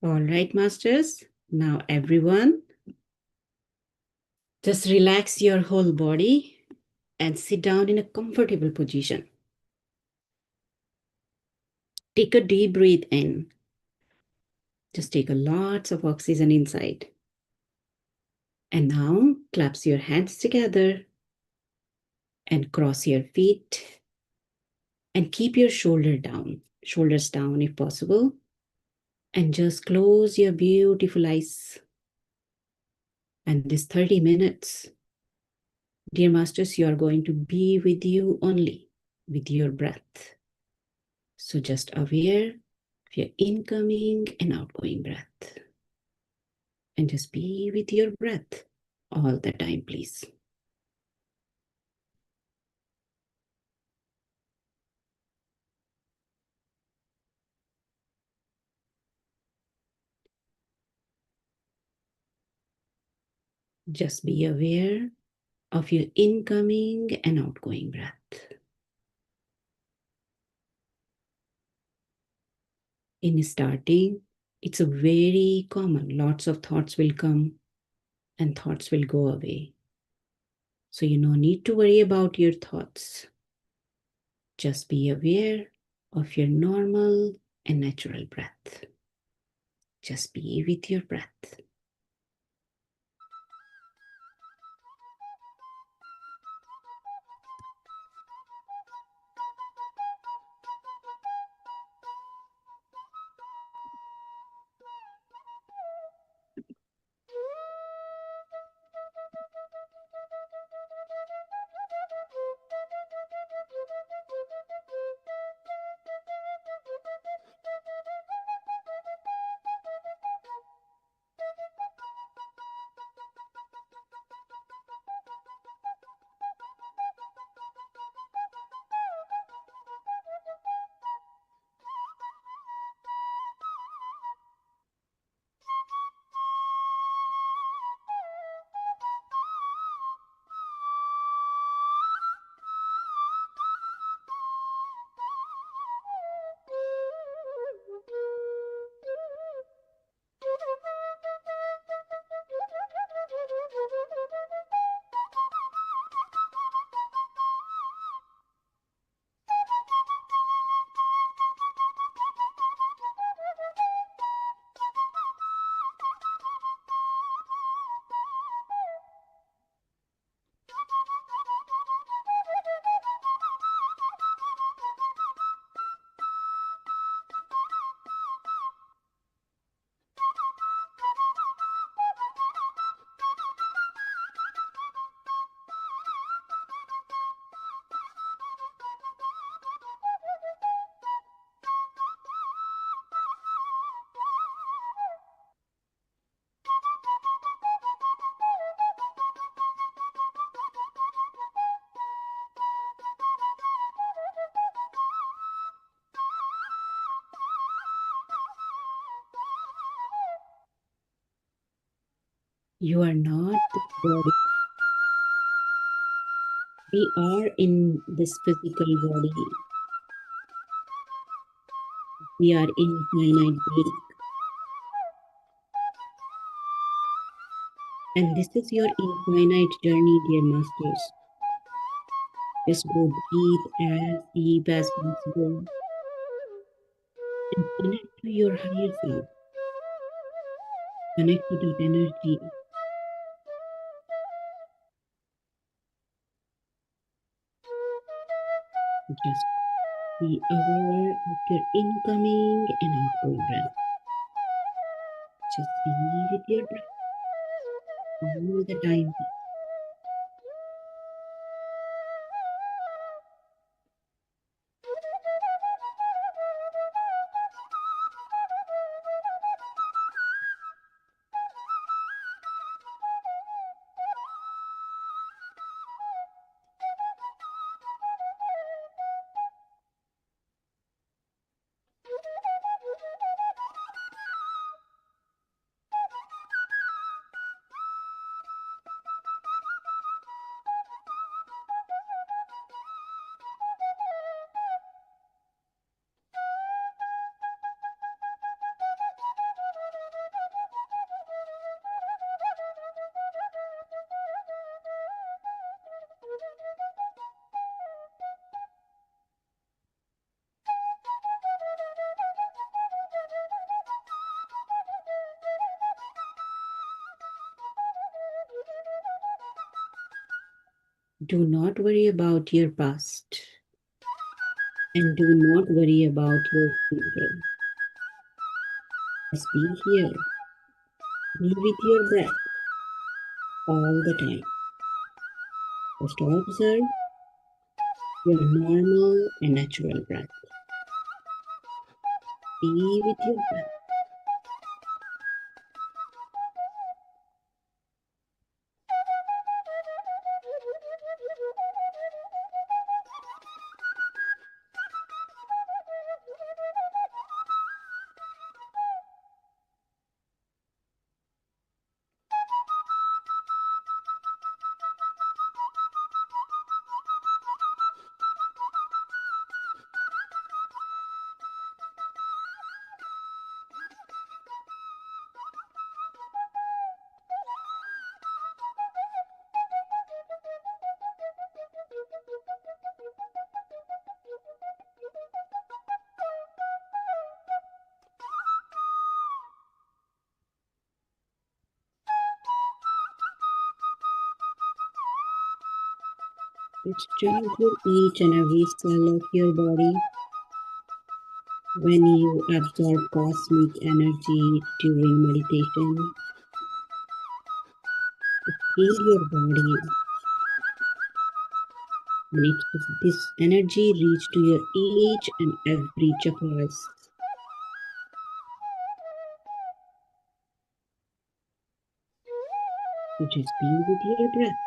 All right, masters. Now, everyone, just relax your whole body and sit down in a comfortable position. Take a deep breath in. Just take a lots of oxygen inside. And now, clasp your hands together and cross your feet and keep your shoulders down if possible. And just close your beautiful eyes. And this 30 minutes, dear masters, you are going to be with you only with your breath. So just aware of your incoming and outgoing breath. And just be with your breath all the time, please. Just be aware of your incoming and outgoing breath. In starting, it's a very common. Lots of thoughts will come and thoughts will go away. So you no need to worry about your thoughts. Just be aware of your normal and natural breath. Just be with your breath. You are not the body. We are in this physical body. We are in finite being. And this is your infinite journey, dear masters. Just go breathe as deep as possible and connect to your higher self. Connect to that energy. Just be aware of your incoming and outgoing breath. Just be with your breath all the time. Do not worry about your past. And do not worry about your future. Just be here. Be with your breath all the time. Just observe your normal and natural breath. Be with your breath. It's gentle each and every cell of your body. When you absorb cosmic energy during meditation, heal your body. And this energy reach to your each and every chakras. You just be with your breath.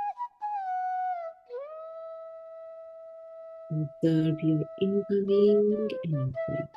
Observe your incoming and outgoing.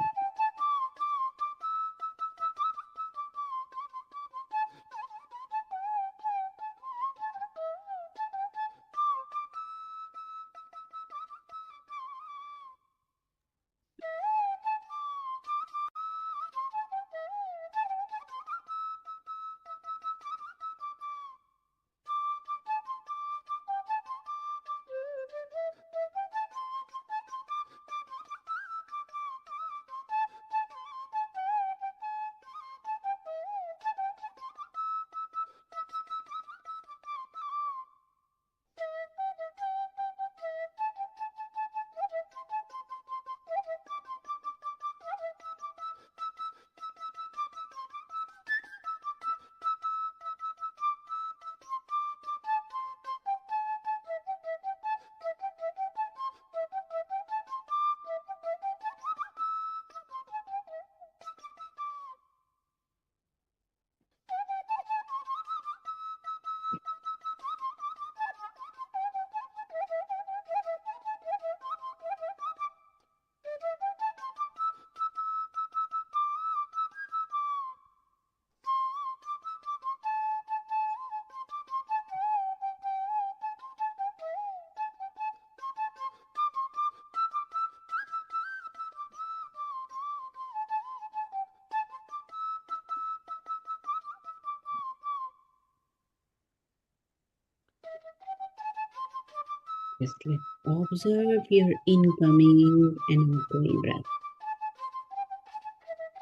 Just observe your incoming and outgoing breath.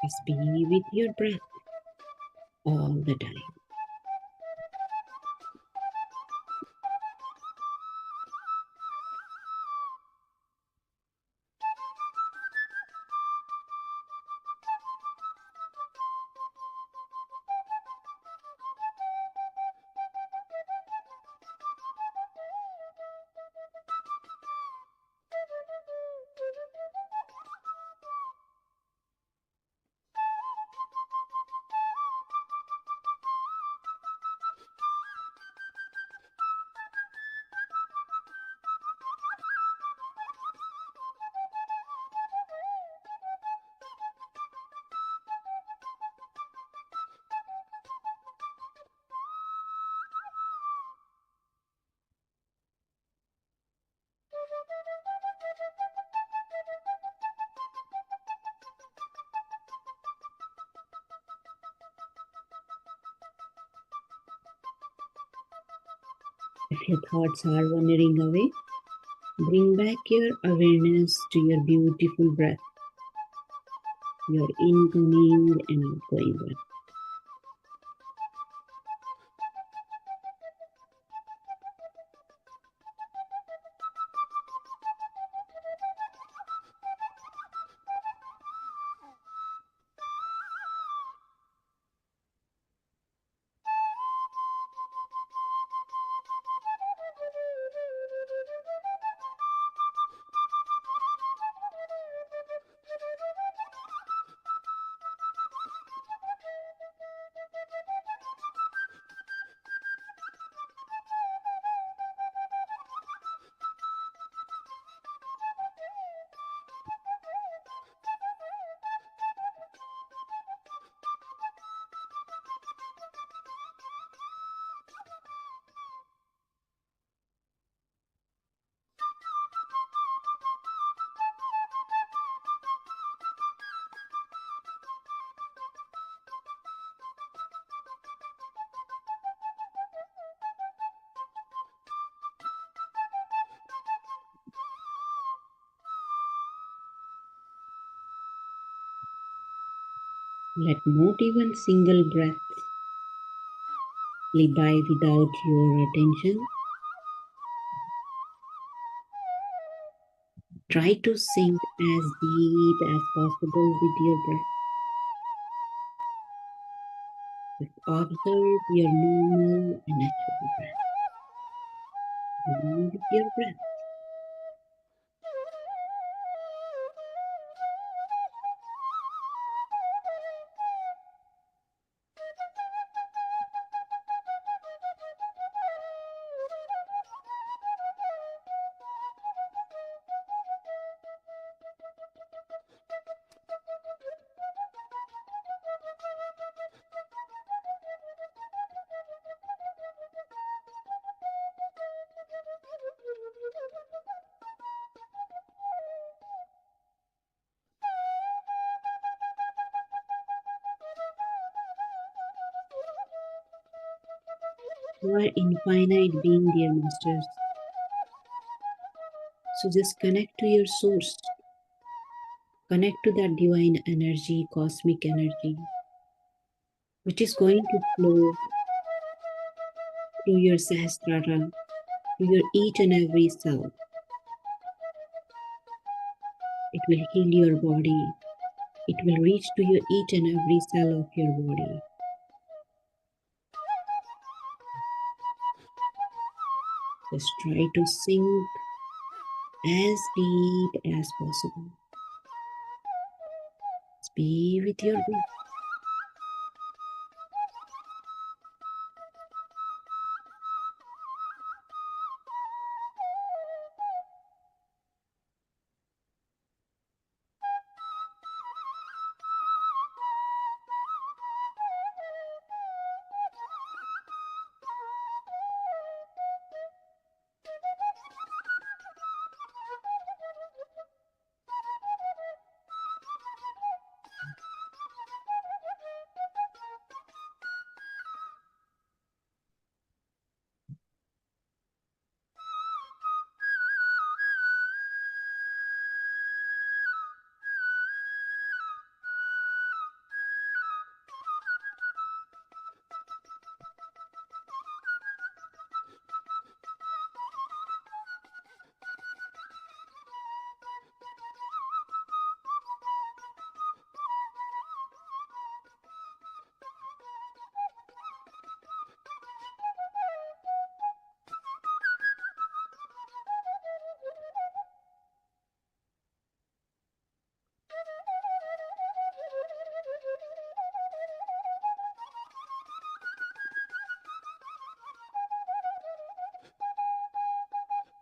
Just be with your breath all the time. If your thoughts are wandering away, bring back your awareness to your beautiful breath, your incoming and outgoing breath. Let not even single breath slip by without your attention. Try to sink as deep as possible with your breath. Just observe your normal and natural breath. Be with your breath. You are infinite being, dear masters. So just connect to your source. Connect to that divine energy, cosmic energy, which is going to flow through your sahasrara, to your each and every cell. It will heal your body. It will reach to your each and every cell of your body. Just try to sink as deep as possible. Just be with your breath.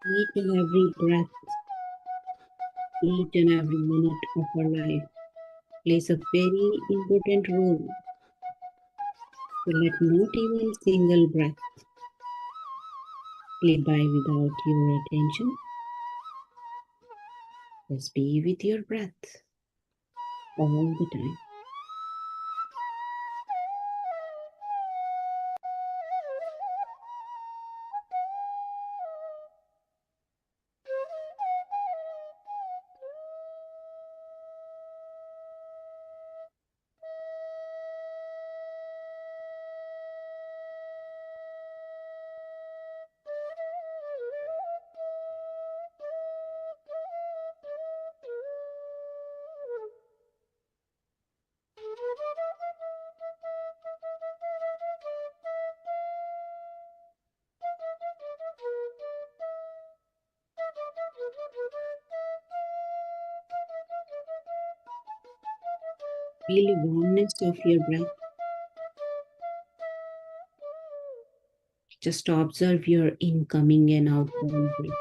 Each and every breath, each and every minute of our life plays a very important role. So let not even single breath slip by without your attention. Just be with your breath all the time. Feel the warmness of your breath. Just observe your incoming and outgoing breath.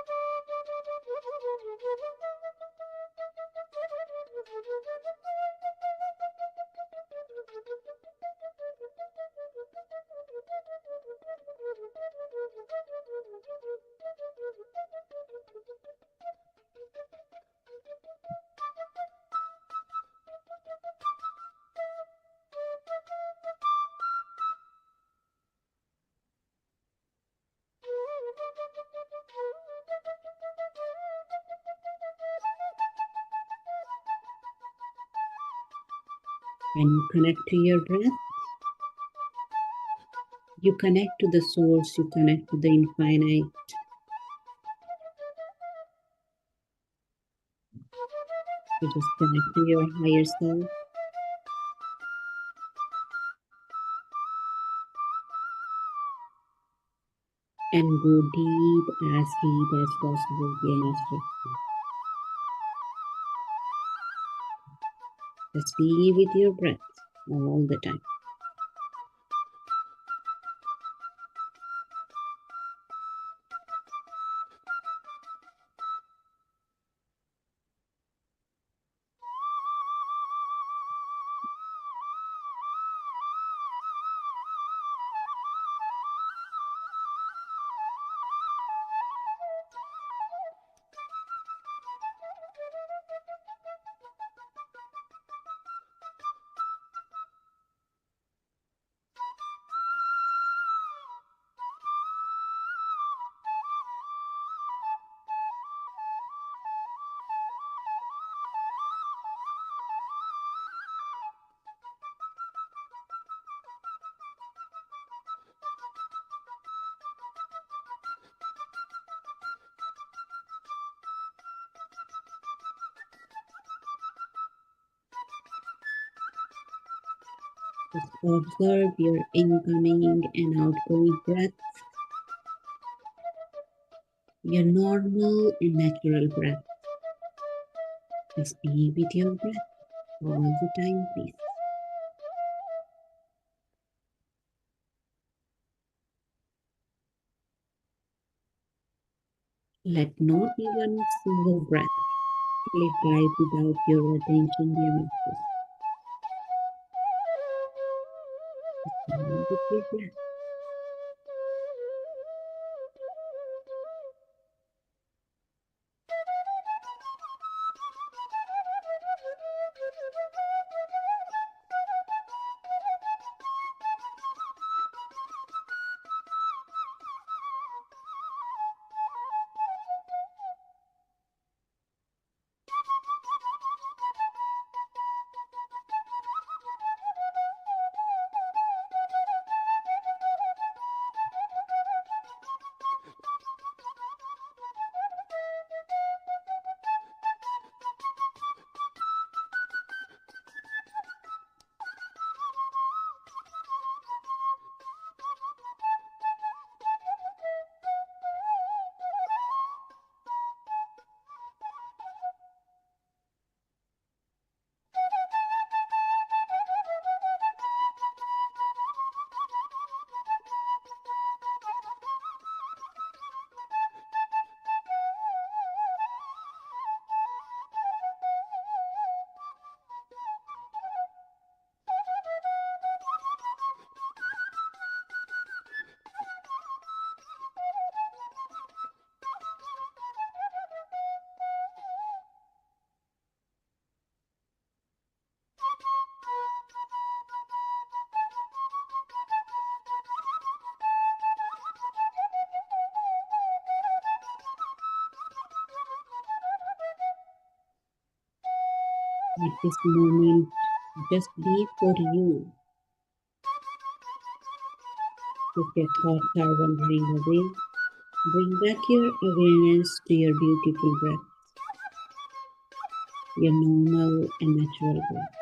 When you connect to your breath, you connect to the source, you connect to the infinite. You just connect to your higher self. And go deep as possible via nostril. Just be with your breath all the time. Just observe your incoming and outgoing breath, your normal and natural breath. Just be with your breath all the time, please. Let not even single breath slip by without your attention, dear masters. Just be with your breath. At this moment, just be for you. If your thoughts are wandering away, bring back your awareness to your beautiful breath, your normal and natural breath.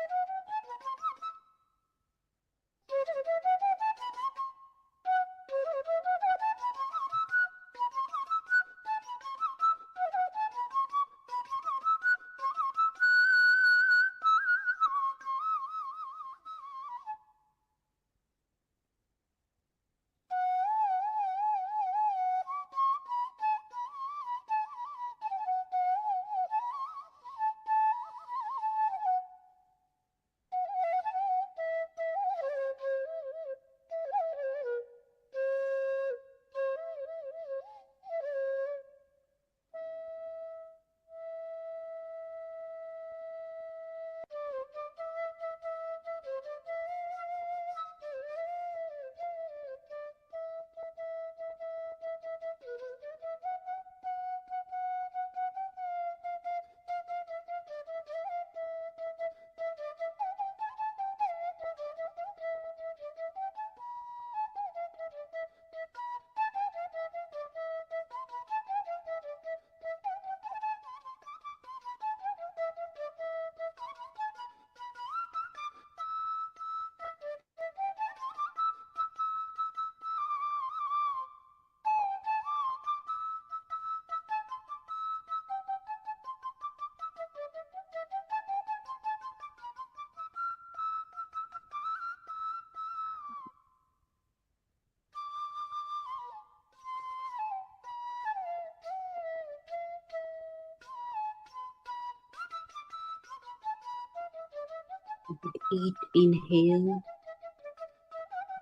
With each inhale,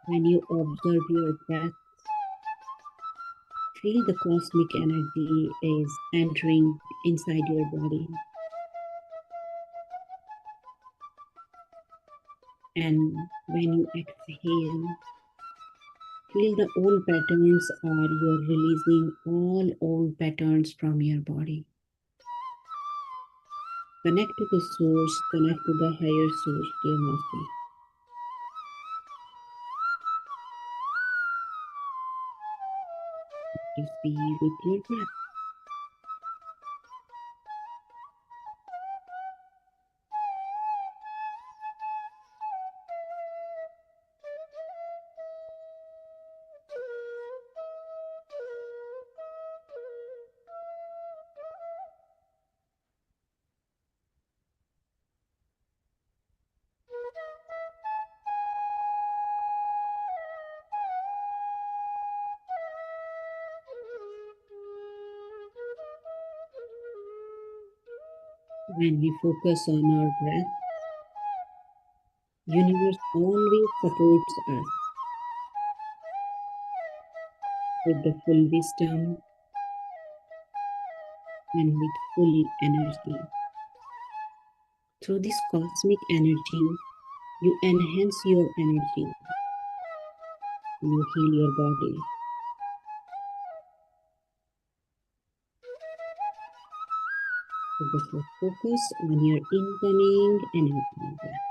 when you observe your breath, feel the cosmic energy is entering inside your body. And when you exhale, feel the old patterns, or you are releasing all old patterns from your body. Connect to the source, connect to the higher source, dear master. Just be with your breath. When we focus on our breath, universe always supports us with the full wisdom and with full energy. Through this cosmic energy, you enhance your energy, you heal your body. So just let's focus on your incoming and outgoing breath.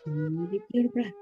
With your breath.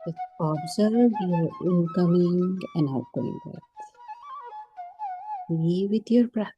Just observe your incoming and outgoing breath. Be with your breath.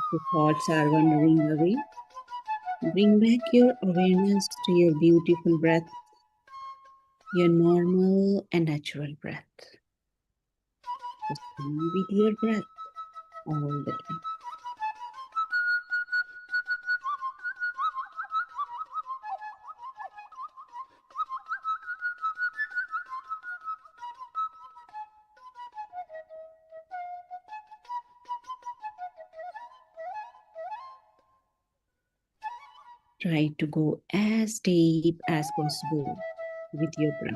If your thoughts are wandering away, bring back your awareness to your beautiful breath, your normal and natural breath. Just be with your breath all the time. Try to go as deep as possible with your breath.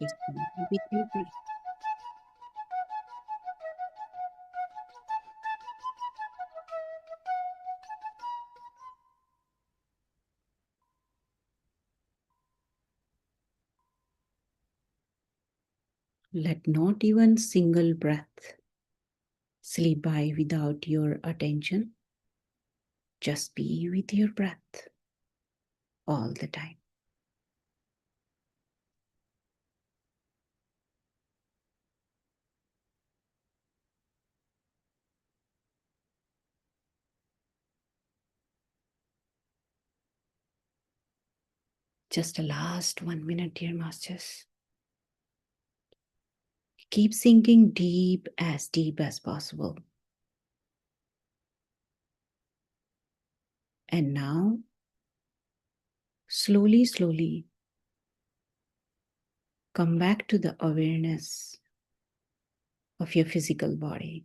Just be with your breath. Let not even single breath slip by without your attention. Just be with your breath all the time. Just a last 1 minute, dear masters. Keep sinking deep as possible. And now, slowly, slowly, come back to the awareness of your physical body.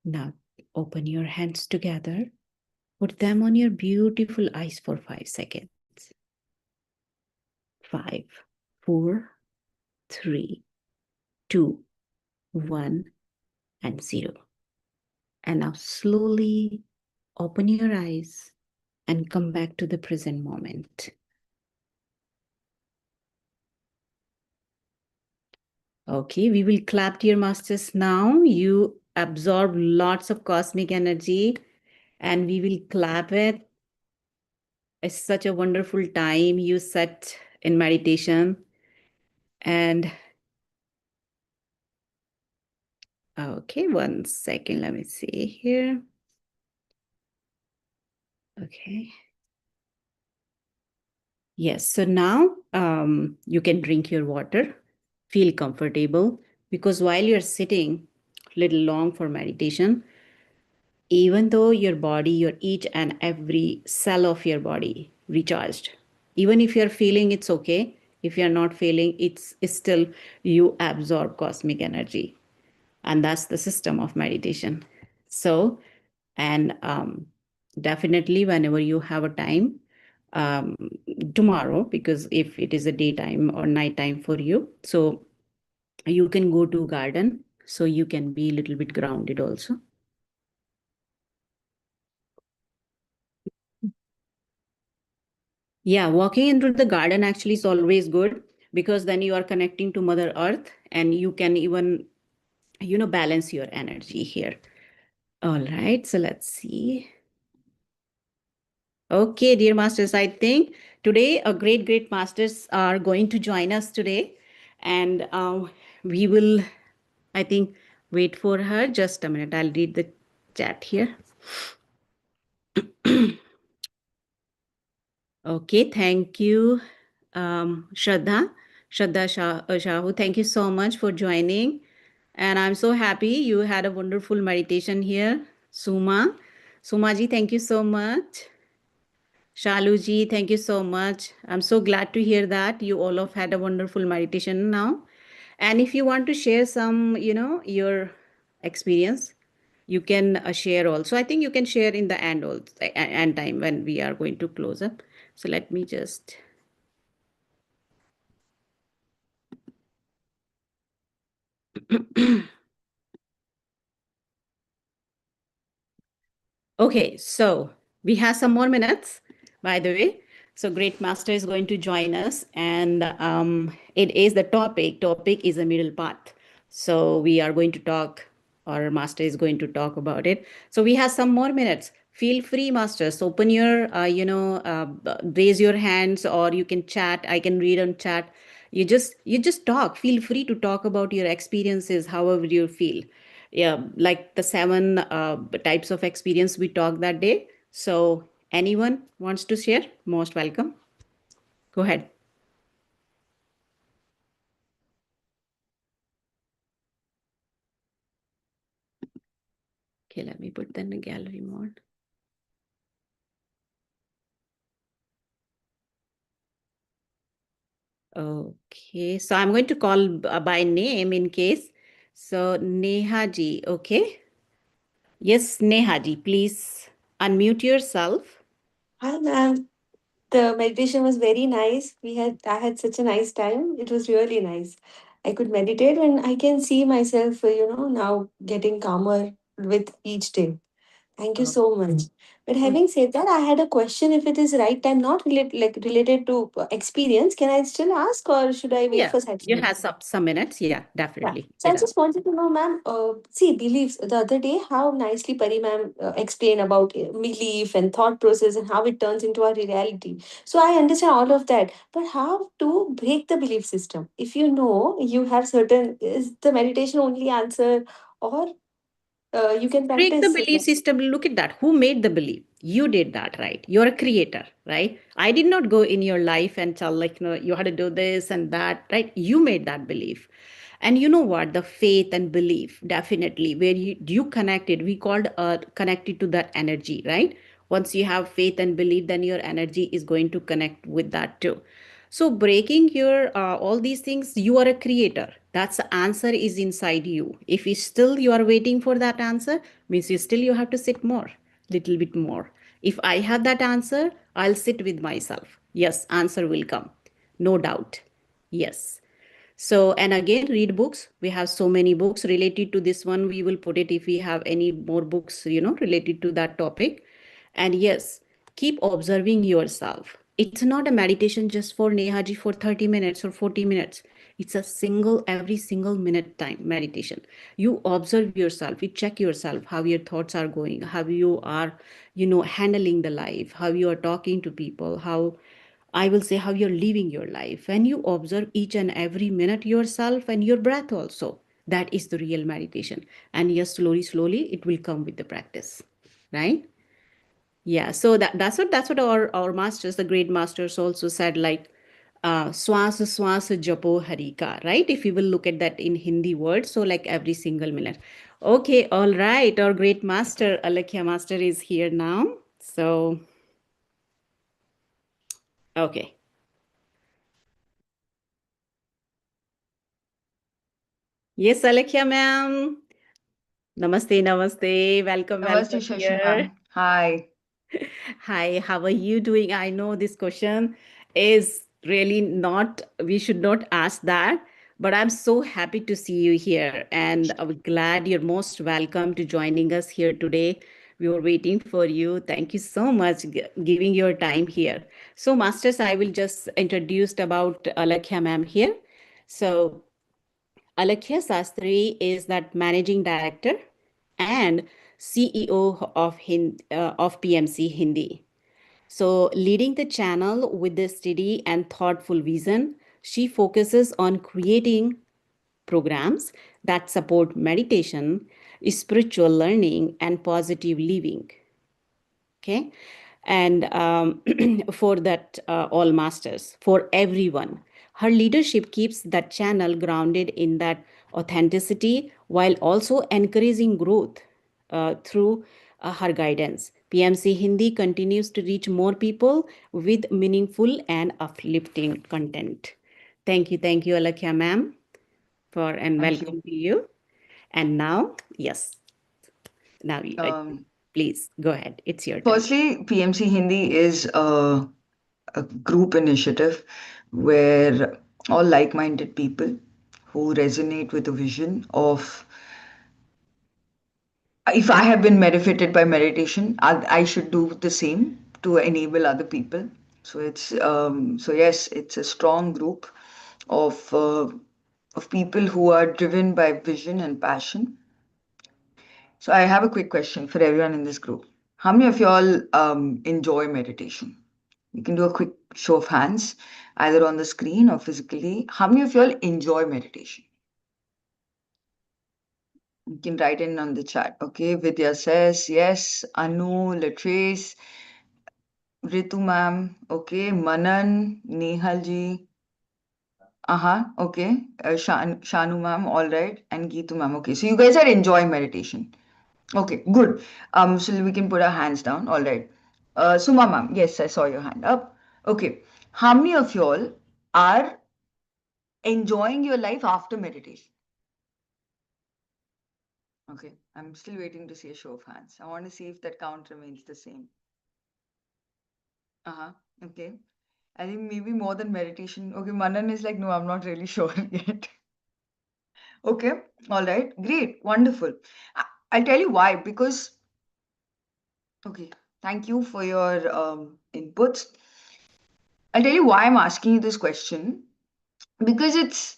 Now, open your hands together. Put them on your beautiful eyes for 5 seconds. 5, 4, 3, 2, 1, and 0. And now slowly open your eyes and come back to the present moment. Okay, we will clap to your masters now. You absorb lots of cosmic energy and we will clap it. It's such a wonderful time you set in meditation. And okay, 1 second, let me see here. Okay. Yes, so now you can drink your water, feel comfortable, because while you're sitting a little long for meditation, even though your body, your each and every cell of your body recharged, even if you're feeling it's okay, if you're not feeling it's still you absorb cosmic energy. And that's the system of meditation. So, and definitely whenever you have a time, um, tomorrow, because if it is a daytime or nighttime for you, so you can go to garden, so you can be a little bit grounded also. Yeah, walking into the garden actually is always good, because then you are connecting to Mother Earth and you can even, balance your energy here. All right, so let's see. Okay, dear masters, I think today a great masters are going to join us today, and we will, I think, wait for her. Just a minute, I'll read the chat here. Okay, thank you, Shraddha Shahu. Thank you so much for joining, and I'm so happy you had a wonderful meditation here. Suma ji, thank you so much. Shaluji, thank you so much. I'm so glad to hear that you all have had a wonderful meditation now. And if you want to share some, your experience, you can share also. I think you can share in the end also, end time when we are going to close up. So let me just. Okay, so we have some more minutes, by the way. So Great Master is going to join us, and it is the topic. Topic is a middle path. So we are going to talk, or Master is going to talk about it. So we have some more minutes. Feel free, Masters. Open your, raise your hands, or you can chat. I can read on chat. You just talk. Feel free to talk about your experiences, however you feel. Yeah, like the seven types of experience we talked that day. So anyone wants to share? Most welcome. Go ahead. Okay, let me put that in the gallery mode. Okay, so I'm going to call by name in case. So Neha ji, okay? Yes, Neha ji, please unmute yourself. Hi, ma'am. The meditation was very nice. I had such a nice time. It was really nice. I could meditate and I can see myself, now getting calmer with each day. Thank you Oh, so much. But oh, having said that, I had a question. If it is right time, not related to experience, can I still ask or should I wait yeah, for you Saturday? have some minutes. Yeah, Yeah. definitely. So I It. just wanted to know, ma'am, see, beliefs. The other day, how nicely Pari ma'am explained about belief and thought process and how it turns into our reality. So I understand all of that. But how to break the belief system? If you know you have certain, is the meditation only answer or you can Break the practice? belief system. Look at that. Who made the belief? You did that, right? You're a creator, right? I did not go in your life and tell, like, you had to do this and that, right? You made that belief. And you know what? The faith and belief, definitely, where you connected, we called connected to that energy, right? Once you have faith and belief, then your energy is going to connect with that too. So breaking your all these things, you are a creator. That's the answer is inside you. If you still you are waiting for that answer, means you have to sit more, little bit more. If I have that answer, I'll sit with myself. Yes, answer will come, no doubt. Yes. So, and again, read books. We have so many books related to this one. We will put it if we have any more books, related to that topic. And yes, keep observing yourself. It's not a meditation just for Nehaji for 30 minutes or 40 minutes. It's a every single minute time meditation. You observe yourself, you check yourself, how your thoughts are going, how you are, handling the life, how you are talking to people, how I will say how you're living your life. When you observe each and every minute yourself and your breath also, that is the real meditation. And yes, slowly, slowly, it will come with the practice, right? Yeah. So that's what our masters, the great masters, also said. Like, swasa swasa japo harika, right? If you will look at that in Hindi words, so like every single minute. Okay, all right. Our great master, Alekhya master, is here now. So okay. Yes, Alekhya ma'am. Namaste, namaste. Welcome, Namaste, welcome Shashi here. ma'am. Hi. Hi, how are you doing? I know this question is really not, we should not ask that, but I'm so happy to see you here. And I'm glad you're most welcome to joining us here today. We were waiting for you. Thank you so much giving your time here. So, Masters, I will just introduce about Alekhya ma'am here. So, Alekhya Shastri is that managing director and CEO of PMC Hindi. So, leading the channel with the steady and thoughtful vision, she focuses on creating programs that support meditation, spiritual learning, and positive living. Okay. And for that, all masters, for everyone. Her leadership keeps that channel grounded in that authenticity while also encouraging growth through her guidance. PMC Hindi continues to reach more people with meaningful and uplifting content. Thank you, Alekhya ma'am, for and Thank you. welcome to you. And now, yes, now Um, please go ahead. It's your turn. Firstly, PMC Hindi is a group initiative where all like minded people who resonate with the vision of if I have been benefited by meditation, I should do the same to enable other people. So yes, it's a strong group of uh, of people who are driven by vision and passion. So I have a quick question for everyone in this group. How many of y'all enjoy meditation? You can do a quick show of hands, either on the screen or physically. How many of y'all enjoy meditation? You can write in on the chat. Okay, Vidya says yes. Anu, Latrice, Ritu ma'am. Okay, Manan, Nehal ji. Okay. Shanu ma'am, all right. And Geetu ma'am. Okay, so you guys are enjoying meditation. Okay, good. So we can put our hands down. All right. Suma ma'am, yes, I saw your hand up. Okay. How many of y'all are enjoying your life after meditation? Okay, I'm still waiting to see a show of hands. I want to see if that count remains the same. Uh-huh. Okay. I think maybe more than meditation. Okay, Manan is like, no, I'm not really sure yet. Okay, all right, great, wonderful. I'll tell you why. Because, okay, thank you for your inputs. I'll tell you why I'm asking you this question. Because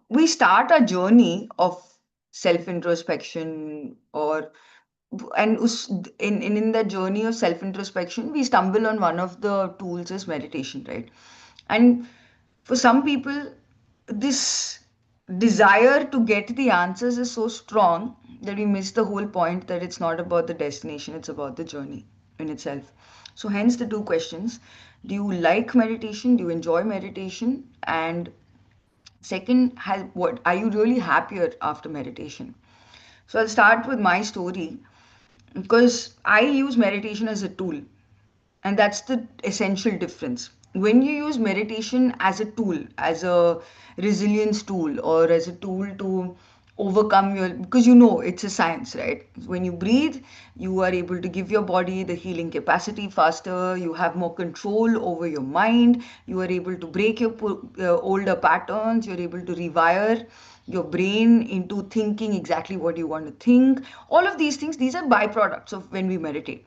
we start a journey of self introspection, or and in that journey of self introspection we stumble on one of the tools is meditation, right? And for some people this desire to get the answers is so strong that we miss the whole point, that it's not about the destination, it's about the journey in itself. So hence the two questions: do you like meditation, do you enjoy meditation, and second, what are you really happier after meditation? So I'll start with my story, because I use meditation as a tool, and that's the essential difference. When you use meditation as a tool, as a resilience tool, or as a tool to overcome your, because you know it's a science, right? When you breathe, you are able to give your body the healing capacity faster, you have more control over your mind, you are able to break your older patterns, you're able to rewire your brain into thinking exactly what you want to think. All of these things, these are byproducts of when we meditate.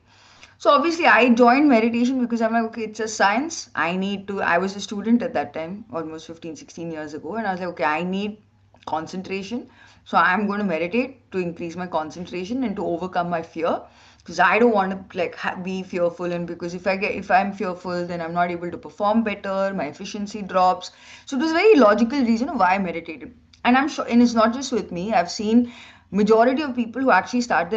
So obviously I joined meditation because I'm like, okay, it's a science. I was a student at that time, almost 15, 16 years ago. And I was like, okay, I need concentration. So I'm going to meditate to increase my concentration and to overcome my fear. Because I don't want to like be fearful, and because if I'm fearful, then I'm not able to perform better. My efficiency drops. So it was a very logical reason of why I meditated. And I'm sure, and it's not just with me. I've seen majority of people who actually start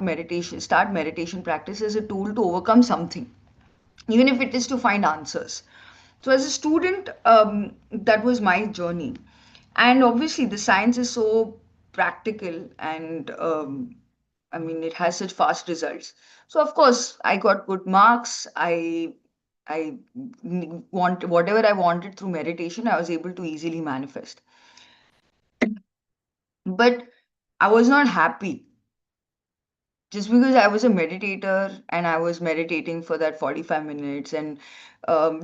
meditation practice as a tool to overcome something, even if it is to find answers. So as a student, that was my journey. And obviously the science is so practical, and I mean it has such fast results. So of course I got good marks. I want whatever I wanted through meditation, I was able to easily manifest. But I was not happy just because I was a meditator and I was meditating for that 45 minutes, and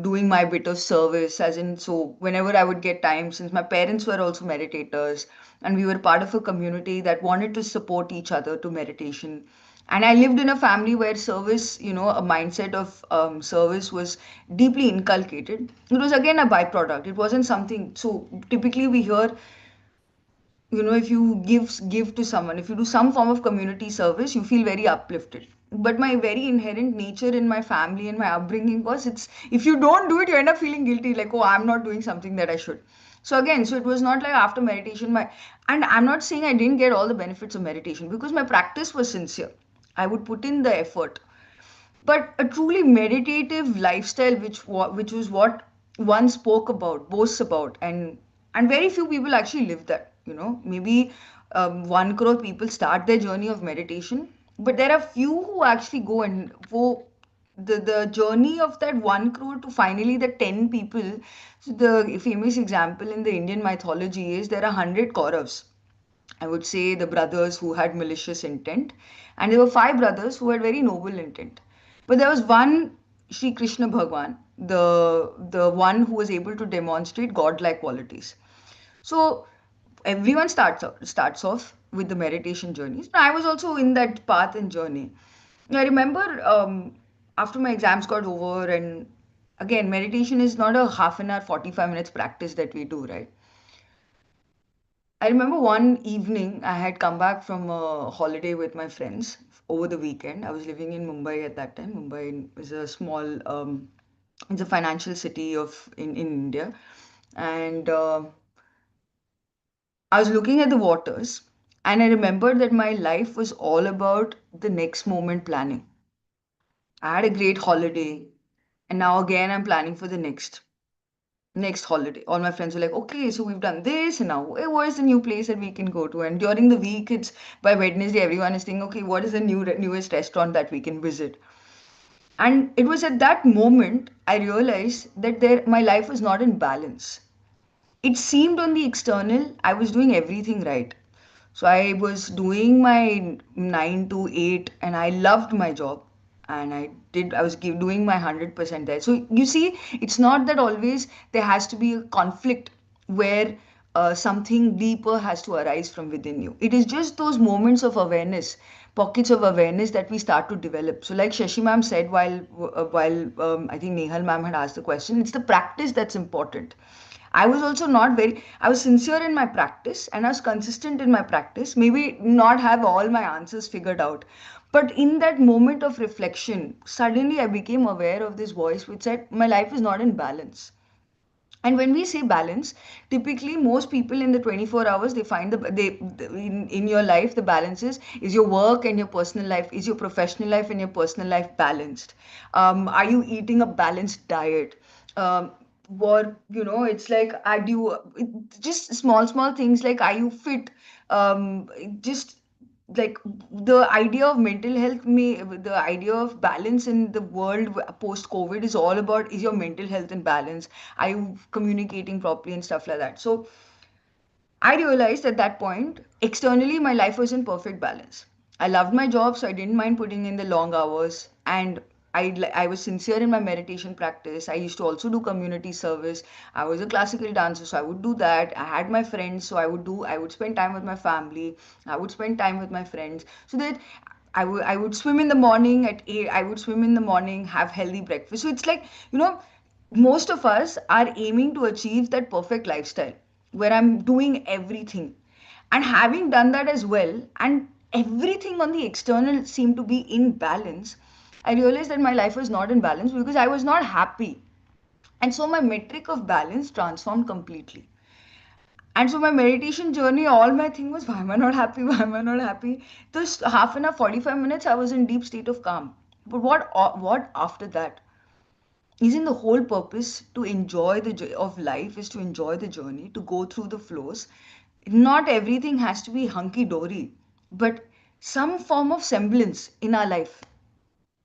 doing my bit of service, as in, so whenever I would get time, since my parents were also meditators and we were part of a community that wanted to support each other to meditation. And I lived in a family where service, a mindset of service was deeply inculcated. It was again a byproduct. It wasn't something. So typically we hear, if you give to someone, if you do some form of community service, you feel very uplifted. But my very inherent nature in my family and my upbringing was, it's, if you don't do it, you end up feeling guilty, like, oh, I'm not doing something that I should. So again, so it was not like after meditation my, and I'm not saying I didn't get all the benefits of meditation, because my practice was sincere. I would put in the effort. But a truly meditative lifestyle, which was what one spoke about, boasts about, and very few people actually live that. Maybe 1 crore people start their journey of meditation, but there are few who actually go and go the journey of that 1 crore to finally the 10 people. So the famous example in the Indian mythology is there are 100 Kauravas. I would say the brothers who had malicious intent, and there were five brothers who had very noble intent. But there was one, Sri Krishna Bhagwan, the one who was able to demonstrate godlike qualities. So everyone starts off with the meditation journeys. I was also in that path and journey. I remember after my exams got over, and again, meditation is not a half an hour, 45 minutes practice that we do, right? I remember one evening I had come back from a holiday with my friends over the weekend. I was living in Mumbai at that time. Mumbai is a small, it's a financial city in India, and I was looking at the waters, And I remembered that my life was all about the next moment planning. I had a great holiday, and now again I'm planning for the next holiday. All my friends were like, okay, so we've done this, and now where's the new place that we can go to? And during the week, it's by Wednesday, everyone is thinking, okay, what is the newest restaurant that we can visit? And it was at that moment I realized that my life was not in balance. It seemed on the external I was doing everything right. So I was doing my 9 to 8 and I loved my job, and I was doing my 100% there. So you see, it's not that always there has to be a conflict where something deeper has to arise from within you. It is just those moments of awareness, pockets of awareness that we start to develop. So like Shashi ma'am said while I think Nehal ma'am had asked the question, it's the practice that's important. I was also not very, I was sincere in my practice and I was consistent in my practice. Maybe not have all my answers figured out. But in that moment of reflection, suddenly I became aware of this voice which said, my life is not in balance. And when we say balance, typically most people in the 24 hours they find in your life the balance is your work and your personal life, is your professional life and your personal life balanced. Are you eating a balanced diet? Or it's like are you just small things like are you fit? Just like the idea of mental health may the idea of balance in the world post covid is all about is your mental health in balance, are you communicating properly and stuff like that. So I realized at that point, externally, my life was in perfect balance. I loved my job, so I didn't mind putting in the long hours. And I was sincere in my meditation practice. I used to also do community service. I was a classical dancer, so I would do that. I had my friends, so I would spend time with my family. I would spend time with my friends. So that I would swim in the morning at 8. I would swim in the morning, have healthy breakfast. So it's like, you know, most of us are aiming to achieve that perfect lifestyle where I'm doing everything. And having done that as well, and everything on the external seemed to be in balance, I realized that my life was not in balance because I was not happy. And so my metric of balance transformed completely. And so my meditation journey, all my thing was, why am I not happy? Why am I not happy? This half an hour, 45 minutes, I was in deep state of calm. But what after that? Isn't the whole purpose to enjoy of life is to enjoy the journey, to go through the flows. Not everything has to be hunky dory, but some form of semblance in our life.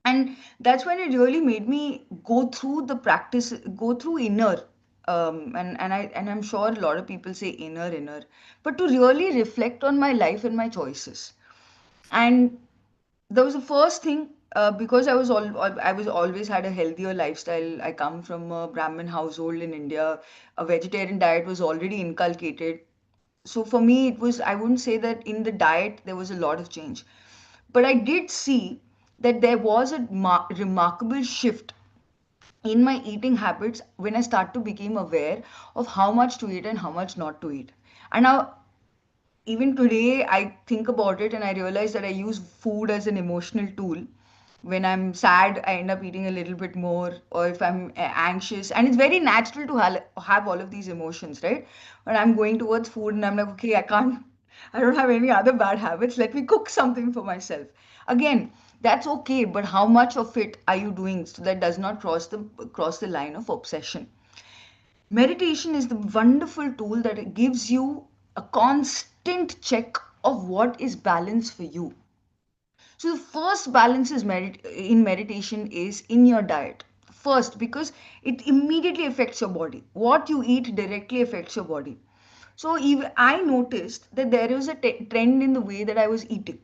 And that's when it really made me go through the practice, go through inner. And I'm sure a lot of people say inner, but to really reflect on my life and my choices. And that was the first thing, because I was always had a healthier lifestyle. I come from a Brahmin household in India. A vegetarian diet was already inculcated. So for me, it was, I wouldn't say that in the diet there was a lot of change, but I did see that there was a remarkable shift in my eating habits when I start to become aware of how much to eat and how much not to eat. And now even today I think about it and I realize that I use food as an emotional tool. When I'm sad, I end up eating a little bit more, or if I'm anxious, and it's very natural to have all of these emotions, right? When I'm going towards food and I'm like, okay, I don't have any other bad habits, let me cook something for myself. Again, that's okay, but how much of it are you doing so that does not cross the line of obsession? Meditation is the wonderful tool that it gives you a constant check of what is balance for you. So the first balance is in meditation is in your diet. First, because it immediately affects your body. What you eat directly affects your body. So even I noticed that there is a trend in the way that I was eating.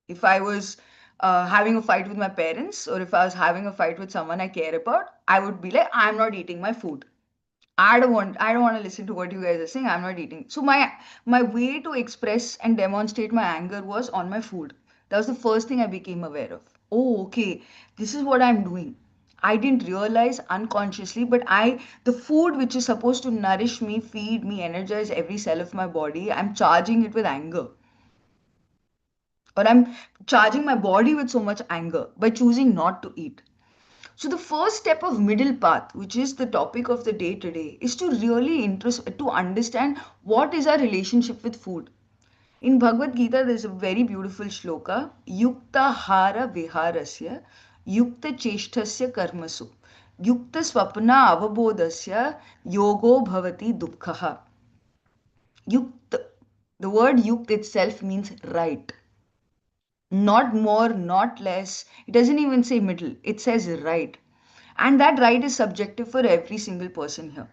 If I was having a fight with my parents, or if I was having a fight with someone I care about, I would be like, I'm not eating my food. I don't want to listen to what you guys are saying. I'm not eating. So my way to express and demonstrate my anger was on my food. That was the first thing I became aware of. Oh, okay, this is what I'm doing. I didn't realize unconsciously, but the food which is supposed to nourish me, feed me, energize every cell of my body, I'm charging it with anger. Or I'm charging my body with so much anger by choosing not to eat. So the first step of middle path, which is the topic of the day today, is to really to understand what is our relationship with food. In Bhagavad Gita, there's a very beautiful shloka, Yukta Hara Viharasya, Yukta Cheshtasya Karmasu, Yukta Swapna Avabodhasya, Yogo Bhavati Dukkhaha. Yukta, the word yukt itself means right. Not more, not less. It doesn't even say middle, it says right. And that right is subjective for every single person here.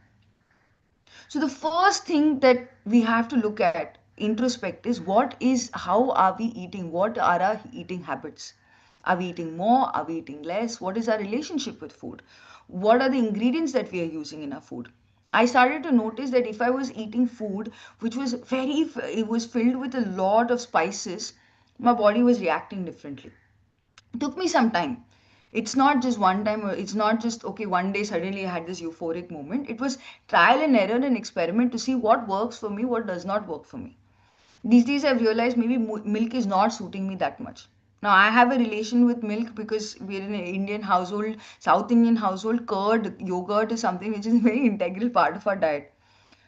So the first thing that we have to look at, introspect, is how are we eating? What are our eating habits? Are we eating more? Are we eating less? What is our relationship with food? What are the ingredients that we are using in our food? I started to notice that if I was eating food which was it was filled with a lot of spices, my body was reacting differently. It took me some time. It's not just one time, or it's not just okay, one day suddenly I had this euphoric moment. It was trial and error and experiment to see what works for me, what does not work for me. These days I've realized maybe milk is not suiting me that much. Now I have a relation with milk because we're in an Indian household, South Indian household. Curd, yogurt is something which is a very integral part of our diet.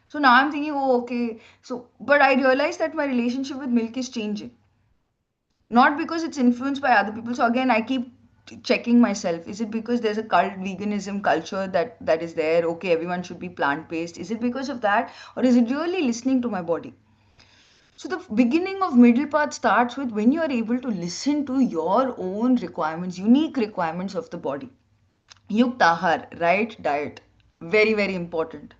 So now I'm thinking, oh, okay. So, but I realized that my relationship with milk is changing, not because it's influenced by other people. So again, I keep checking myself, is it because there's a cult veganism culture that is there, okay, everyone should be plant based, is it because of that, or is it really listening to my body? So the beginning of middle path starts with when you are able to listen to your own requirements, unique requirements of the body. Yukt ahar, right diet, very, very important.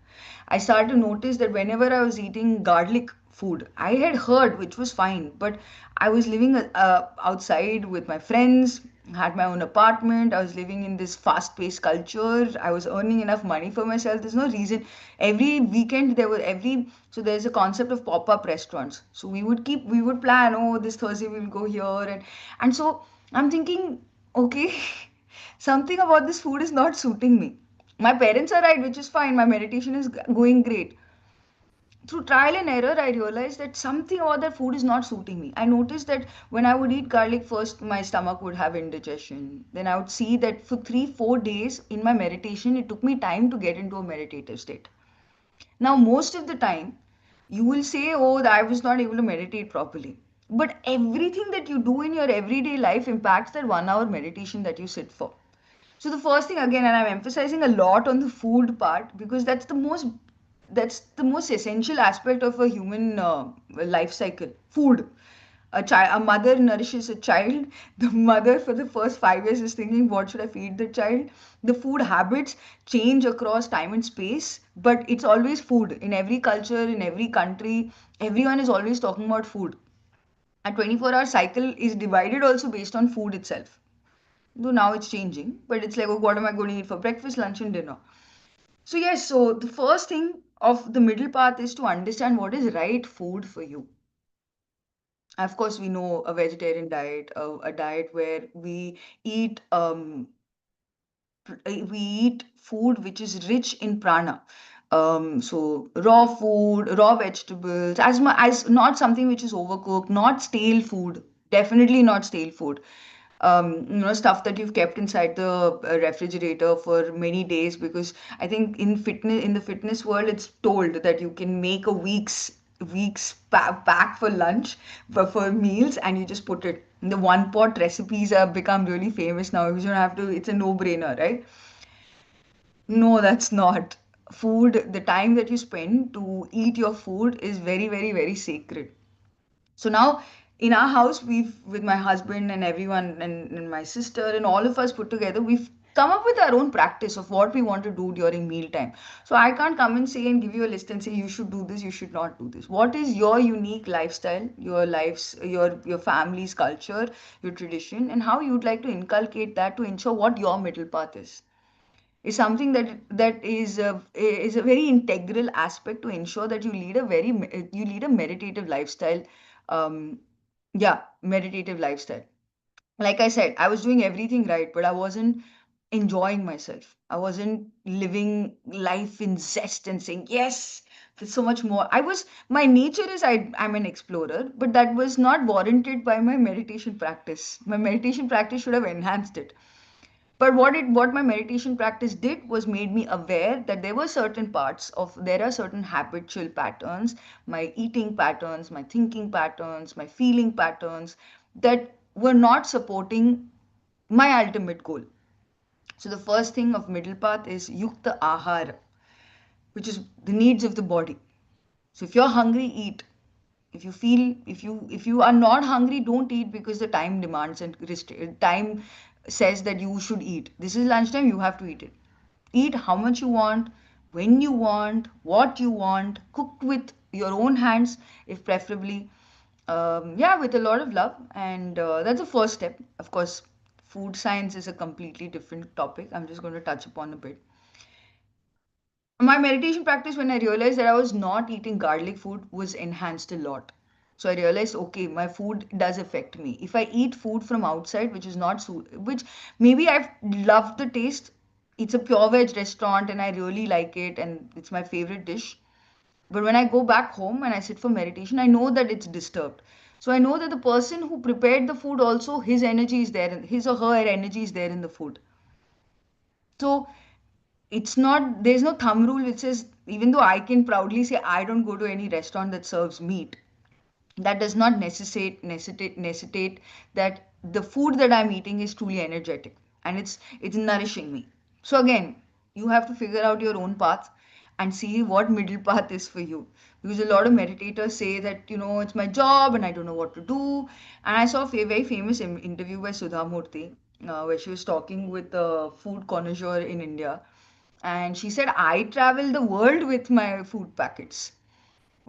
I started to notice that whenever I was eating garlic food, I had heard, which was fine, but I was living outside with my friends, had my own apartment, I was living in this fast paced culture, I was earning enough money for myself. There's no reason. Every weekend, so there's a concept of pop up restaurants. So we would plan, oh, this Thursday we'll go here. And so I'm thinking, okay, something about this food is not suiting me. My parents are right, which is fine. My meditation is going great. Through trial and error, I realized that something about that food is not suiting me. I noticed that when I would eat garlic first, my stomach would have indigestion. Then I would see that for 3, 4 days in my meditation, it took me time to get into a meditative state. Now, most of the time, you will say, oh, I was not able to meditate properly. But everything that you do in your everyday life impacts that 1 hour meditation that you sit for. So the first thing again, and I'm emphasizing a lot on the food part because that's the most essential aspect of a human life cycle. Food. A mother nourishes a child. The mother for the first 5 years is thinking, what should I feed the child? The food habits change across time and space, but it's always food. In every culture, in every country, everyone is always talking about food. A 24-hour cycle is divided also based on food itself. Though now it's changing, but it's like, oh, what am I going to eat for breakfast, lunch, and dinner? So, yes, so the first thing of the middle path is to understand what is right food for you. Of course, we know a vegetarian diet, a diet where eat we eat food which is rich in prana. So raw food, raw vegetables, as not something which is overcooked, not stale food, definitely not stale food. Stuff that you've kept inside the refrigerator for many days, because I think in the fitness world, it's told that you can make a pack for lunch, for meals, and you just put it. The one pot recipes have become really famous now. You don't have to. It's a no-brainer, right? No, that's not. Food, the time that you spend to eat your food is very, very, very sacred. So now in our house, with my husband and everyone, and my sister and all of us put together, we've come up with our own practice of what we want to do during mealtime. So I can't come and say and give you a list and say you should do this, you should not do this. What is your unique lifestyle, your family's culture, your tradition, and how you'd like to inculcate that to ensure what your middle path is something that is a very integral aspect to ensure that you lead a meditative lifestyle. um yeah, meditative lifestyle. Like I said, I was doing everything right, but I wasn't enjoying myself. I wasn't living life in zest and saying yes, there's so much more. My nature is I'm an explorer, but that was not warranted by my meditation practice. My meditation practice should have enhanced it. But what my meditation practice did was made me aware that there were certain parts of there are certain habitual patterns, my eating patterns, my thinking patterns, my feeling patterns, that were not supporting my ultimate goal. So the first thing of middle path is yukta ahar, which is the needs of the body. So if you're hungry, eat. If you feel, if you are not hungry, don't eat, because the time demands and time says that you should eat. This is lunchtime, you have to eat it. Eat how much you want, when you want, what you want, cooked with your own hands, if preferably. Yeah, with a lot of love. And that's the first step. Of course, food science is a completely different topic. I'm just going to touch upon a bit. My meditation practice, when I realized that I was not eating garlic food, was enhanced a lot. So I realized, okay, my food does affect me. If I eat food from outside, which is not which maybe I've loved the taste, it's a pure veg restaurant and I really like it and it's my favorite dish. But when I go back home and I sit for meditation, I know that it's disturbed. So I know that the person who prepared the food also, his energy is there, his or her energy is there in the food. So it's not, there's no thumb rule which says, even though I can proudly say I don't go to any restaurant that serves meat, that does not necessitate that the food that I'm eating is truly energetic and it's nourishing me. So again, you have to figure out your own path and see what middle path is for you, because a lot of meditators say that, it's my job and I don't know what to do. And I saw a very famous interview by Sudha Murthy, where she was talking with a food connoisseur in India, and she said, I travel the world with my food packets.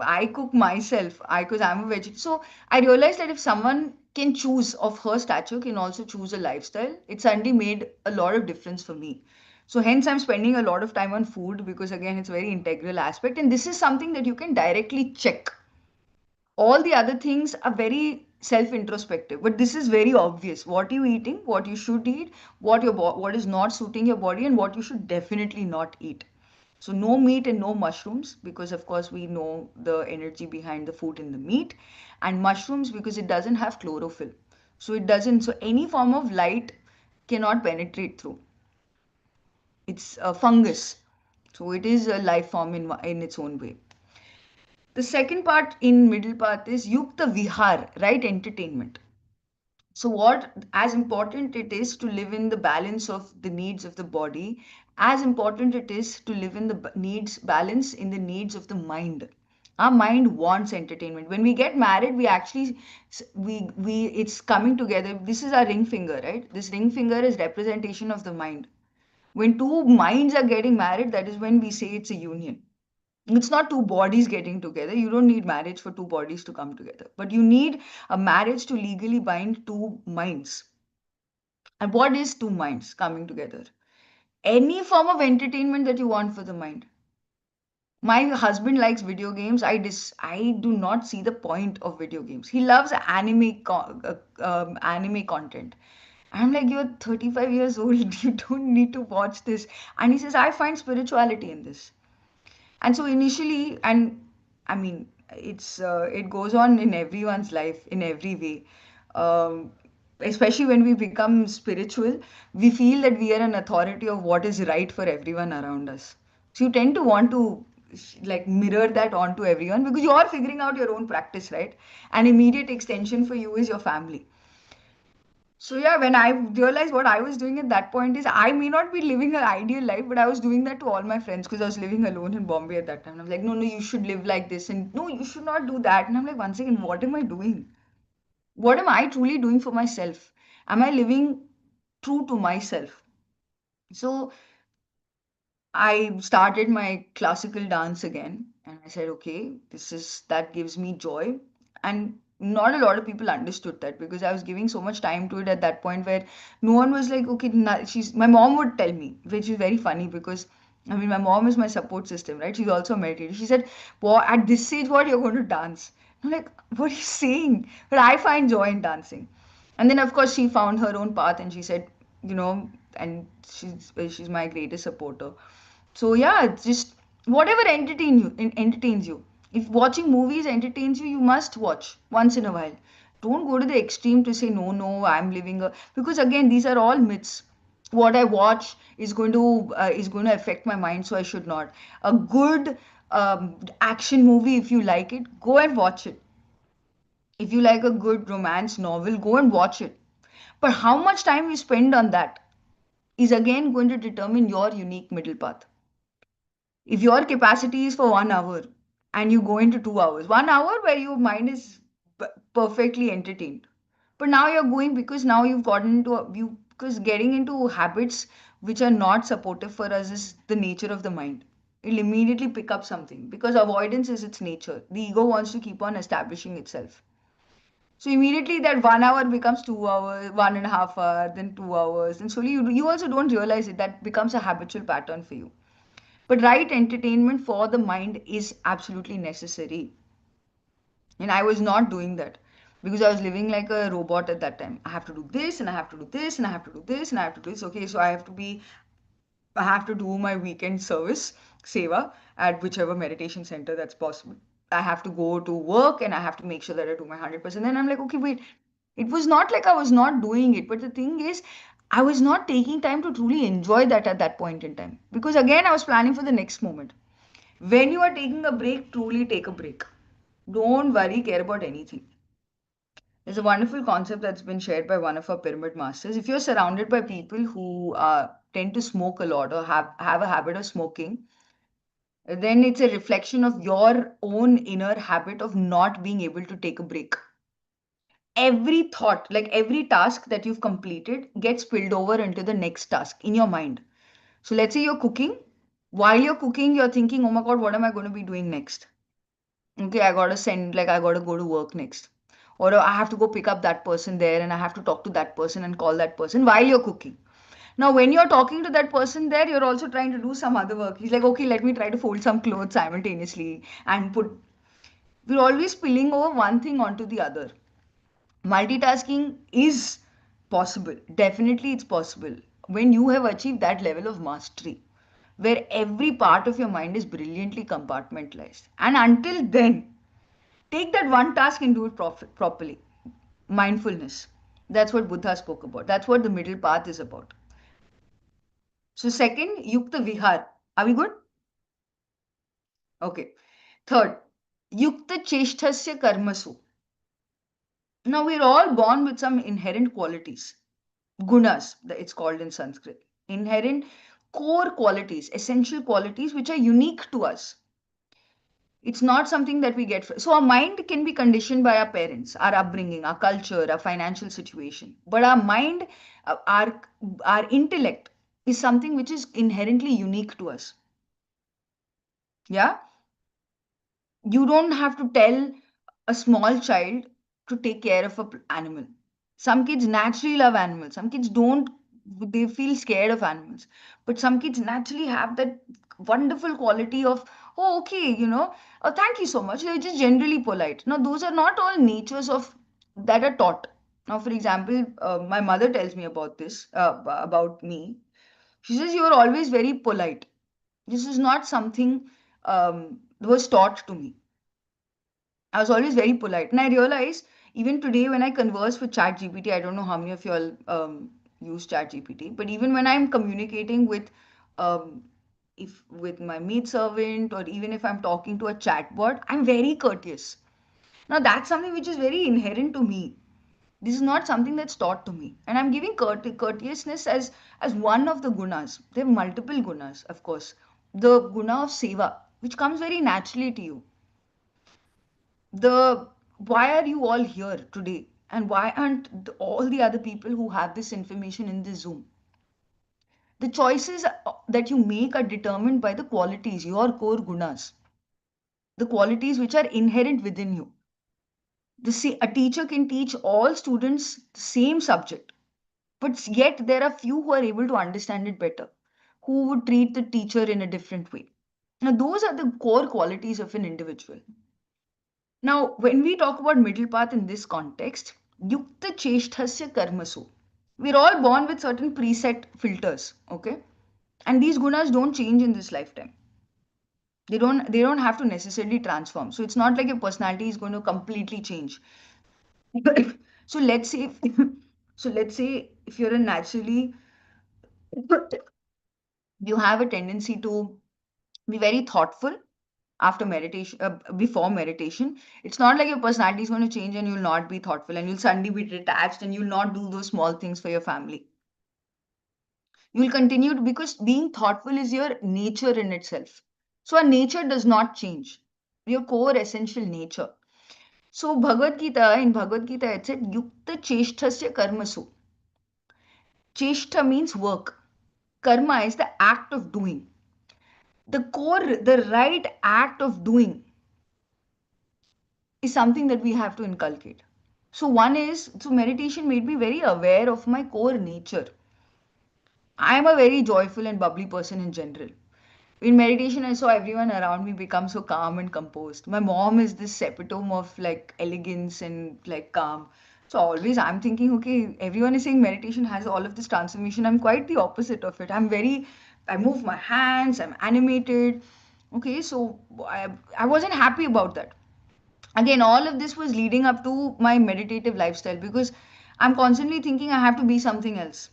I cook myself. Because I'm a vegetarian. So I realized that if someone can choose of her stature, can also choose a lifestyle, it suddenly made a lot of difference for me. So hence I'm spending a lot of time on food, because again it's a very integral aspect, and this is something that you can directly check. All the other things are very self introspective, but this is very obvious: what you eating, what you should eat, what is not suiting your body, and what you should definitely not eat. So no meat and no mushrooms, because of course we know the energy behind the food in the meat. And mushrooms, because it doesn't have chlorophyll, so it doesn't, so any form of light cannot penetrate through. It's a fungus, so it is a life form in its own way. The second part in middle path is yukta vihar, right entertainment. So what, as important it is to live in the balance of the needs of the body, as important it is to live in the needs balance in the needs of the mind. Our mind wants entertainment. When we get married, we actually we it's coming together. This is our ring finger, right? This ring finger is representation of the mind. When two minds are getting married, that is when we say it's a union. It's not two bodies getting together. You don't need marriage for two bodies to come together, but you need a marriage to legally bind two minds. And what is two minds coming together? Any form of entertainment that you want for the mind. My husband likes video games. I do not see the point of video games. He loves anime content. I'm like, you're 35 years old. You don't need to watch this. And he says, I find spirituality in this. And so initially, and I mean, it goes on in everyone's life in every way. Um, Especially when we become spiritual, we feel that we are an authority of what is right for everyone around us. So you tend to want to like mirror that onto everyone, because you are figuring out your own practice, right? An immediate extension for you is your family. So yeah, when I realized what I was doing at that point is, I may not be living an ideal life, but I was doing that to all my friends, because I was living alone in Bombay at that time. And I was like, no, no, you should live like this, and no, you should not do that. And I'm like, once again, what am I doing? What am I truly doing for myself? Am I living true to myself? So I started my classical dance again, and I said, okay, that gives me joy. And not a lot of people understood that, because I was giving so much time to it at that point, where no one was like, okay, my mom would tell me, which is very funny, because I mean, my mom is my support system, right? She's also a meditator. She said, well, at this age, what, you're going to dance? I'm like, what are you saying? But I find joy in dancing. And then, of course, she found her own path, and she said, and she's my greatest supporter. So yeah, it's just whatever entertains you. If watching movies entertains you, you must watch once in a while. Don't go to the extreme to say no, no, I'm living a, because again, these are all myths. What I watch is going to affect my mind, so I should not. A good action movie, if you like it, go and watch it. If you like a good romance novel, go and watch it. But how much time you spend on that is again going to determine your unique middle path. If your capacity is for 1 hour and you go into 2 hours, 1 hour where your mind is perfectly entertained. But now you're going because now you've gotten into you because getting into habits which are not supportive for us is the nature of the mind. It'll immediately pick up something because avoidance is its nature. The ego wants to keep on establishing itself. So immediately that 1 hour becomes 2 hours, 1.5 hours, then 2 hours, and slowly you also don't realize it. That becomes a habitual pattern for you. But right entertainment for the mind is absolutely necessary. And I was not doing that because I was living like a robot at that time. I have to do this and I have to do this and I have to do this and I have to do this. Okay, so I have to do my weekend service, seva, at whichever meditation center that's possible. I have to go to work and I have to make sure that I do my 100%. Then I'm like, okay, wait, it was not like I was not doing it. But the thing is, I was not taking time to truly enjoy that at that point in time. Because again, I was planning for the next moment. When you are taking a break, truly take a break. Don't worry, care about anything. There's a wonderful concept that's been shared by one of our pyramid masters. If you're surrounded by people who tend to smoke a lot or have a habit of smoking, then it's a reflection of your own inner habit of not being able to take a break. Every thought, like every task that you've completed, gets spilled over into the next task in your mind. So let's say you're cooking. While you're cooking, you're thinking, oh my God, what am I going to be doing next? Okay, I gotta go to work next. Or I have to go pick up that person there and I have to talk to that person and call that person while you're cooking. Now, when you're talking to that person there, you're also trying to do some other work. He's like, okay, let me try to fold some clothes simultaneously and put. We're always spilling over one thing onto the other. Multitasking is possible. Definitely, it's possible. When you have achieved that level of mastery, where every part of your mind is brilliantly compartmentalized. And until then, take that one task and do it properly. Mindfulness. That's what Buddha spoke about. That's what the middle path is about. So, second, Yukta Vihar. Are we good? Okay. Third, Yukta Cheshtasya Karmasu. Now, we're all born with some inherent qualities. Gunas, it's called in Sanskrit. Inherent core qualities, essential qualities which are unique to us. It's not something that we get. So our mind can be conditioned by our parents, our upbringing, our culture, our financial situation. But our mind, uh, our our intellect is something which is inherently unique to us. Yeah, you don't have to tell a small child to take care of an animal. Some kids naturally love animals. Some kids don't. They feel scared of animals. But some kids naturally have that wonderful quality of, oh, okay, thank you so much. They're just generally polite. Now, those are not all natures of that are taught. Now, for example, my mother tells me about this, about me. She says, you are always very polite. This is not something that was taught to me. I was always very polite. And I realized even today when I converse with ChatGPT, I don't know how many of you all use ChatGPT, but even when I'm communicating with um, if with my maid servant or even if I'm talking to a chatbot, I'm very courteous. Now that's something which is very inherent to me. This is not something that's taught to me. And I'm giving courteousness as one of the gunas. There are multiple gunas, of course. The guna of seva, which comes very naturally to you, the why are you all here today and why aren't all the other people who have this information in this zoom. The choices that you make are determined by the qualities, your core gunas, the qualities which are inherent within you. A teacher can teach all students the same subject, but yet there are few who are able to understand it better, who would treat the teacher in a different way. Now those are the core qualities of an individual. Now, when we talk about middle path in this context, yukta cheshthasya karmasu. We're all born with certain preset filters, okay? And these gunas don't change in this lifetime. They don't have to necessarily transform. So it's not like your personality is going to completely change. so let's say if, so let's say if you're a naturally You have a tendency to be very thoughtful after meditation, before meditation. It's not like your personality is going to change and you'll not be thoughtful and you'll suddenly be detached and you'll not do those small things for your family. You'll continue to, because being thoughtful is your nature in itself. So our nature does not change, your core essential nature. So Bhagavad Gita, in Bhagavad Gita, it said, Yukta Cheshthasya Karmasu. Cheshtha means work. Karma is the act of doing. The core, the right act of doing is something that we have to inculcate. So one is, so meditation made me very aware of my core nature. I am a very joyful and bubbly person in general. In meditation, I saw everyone around me become so calm and composed. My mom is this epitome of like elegance and like calm. So always I'm thinking, okay, everyone is saying meditation has all of this transformation. I'm quite the opposite of it. I move my hands, I'm animated. Okay, so I wasn't happy about that. Again, all of this was leading up to my meditative lifestyle because I'm constantly thinking I have to be something else.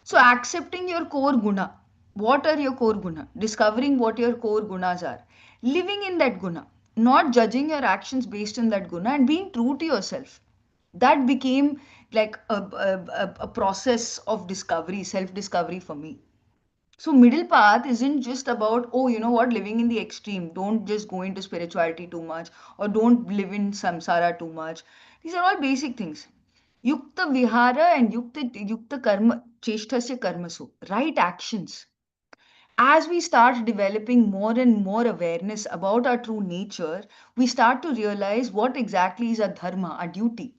So, accepting your core guna. What are your core guna? Discovering what your core gunas are. Living in that guna. Not judging your actions based on that guna and being true to yourself. That became like a process of discovery, self discovery for me. So, middle path isn't just about, oh, you know what, living in the extreme. Don't just go into spirituality too much or don't live in samsara too much. These are all basic things. Yukta vihara and yukta karma, cheshtasya karmasu, right actions. As we start developing more and more awareness about our true nature, we start to realize what exactly is our dharma, our duty,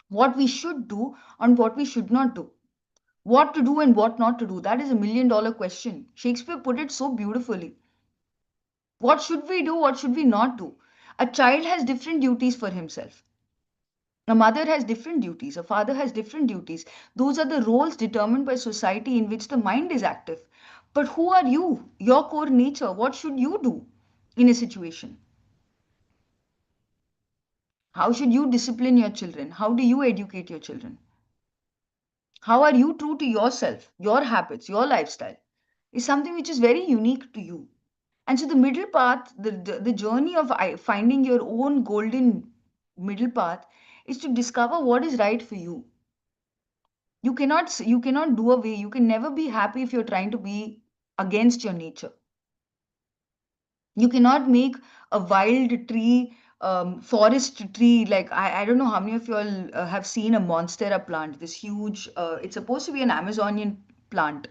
what we should do and what we should not do. What to do and what not to do? That is $1 million question. Shakespeare put it so beautifully. What should we do? What should we not do? A child has different duties for himself. A mother has different duties. A father has different duties. Those are the roles determined by society in which the mind is active. But who are you? Your core nature. What should you do in a situation? How should you discipline your children? How do you educate your children? How are you true to yourself, your habits, your lifestyle? Is something which is very unique to you. And so the middle path, the journey of finding your own golden middle path is to discover what is right for you. You cannot do away. You can never be happy if you're trying to be against your nature. You cannot make a wild tree, forest tree. Like I don't know how many of you all have seen a monstera plant. This huge. It's supposed to be an Amazonian plant.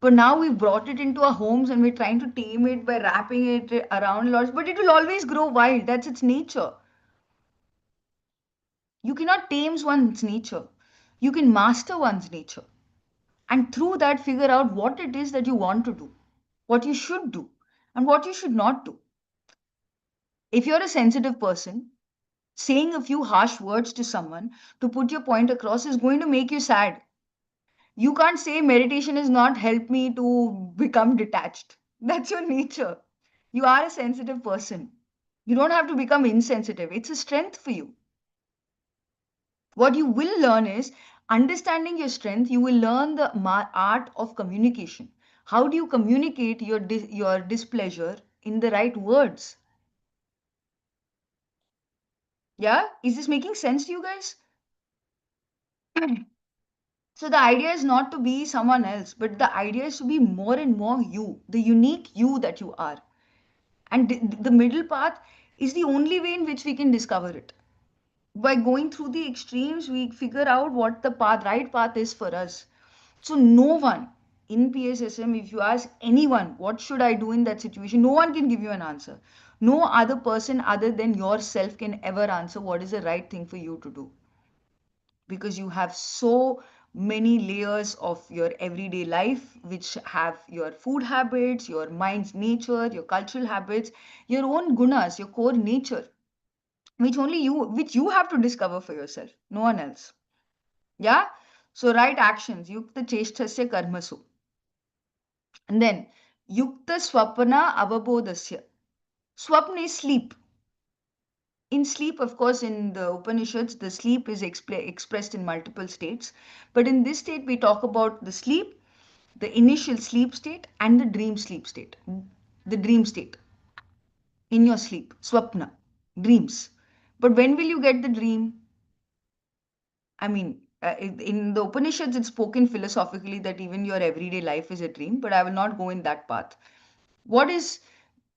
But now we've brought it into our homes and we're trying to tame it by wrapping it around lots. But it will always grow wild. That's its nature. You cannot tame one's nature. You can master one's nature. And through that, figure out what it is that you want to do, what you should do, and what you should not do. If you're a sensitive person, saying a few harsh words to someone to put your point across is going to make you sad. You can't say meditation has not helped me to become detached. That's your nature. You are a sensitive person. You don't have to become insensitive. It's a strength for you. What you will learn is understanding your strength, you will learn the art of communication. How do you communicate your displeasure in the right words? Yeah? Is this making sense to you guys? So the idea is not to be someone else, but the idea is to be more and more you, the unique you that you are. And the middle path is the only way in which we can discover it. By going through the extremes, we figure out what the right path is for us. So no one in PSSM, if you ask anyone, what should I do in that situation? No one can give you an answer. No other person other than yourself can ever answer what is the right thing for you to do. Because you have so many layers of your everyday life, which have your food habits, your mind's nature, your cultural habits, your own gunas, your core nature, which you have to discover for yourself, no one else. Yeah. So right actions, yukta cheshtasya karmasu. And then yukta swapana avabodhasya. Swapna is sleep. In sleep, of course, in the Upanishads, the sleep is expressed in multiple states. But in this state, we talk about the sleep. The initial sleep state and the dream sleep state. The dream state in your sleep, swapna, dreams. But when will you get the dream? I mean, in the Upanishads, it's spoken philosophically that even your everyday life is a dream, but I will not go in that path. What is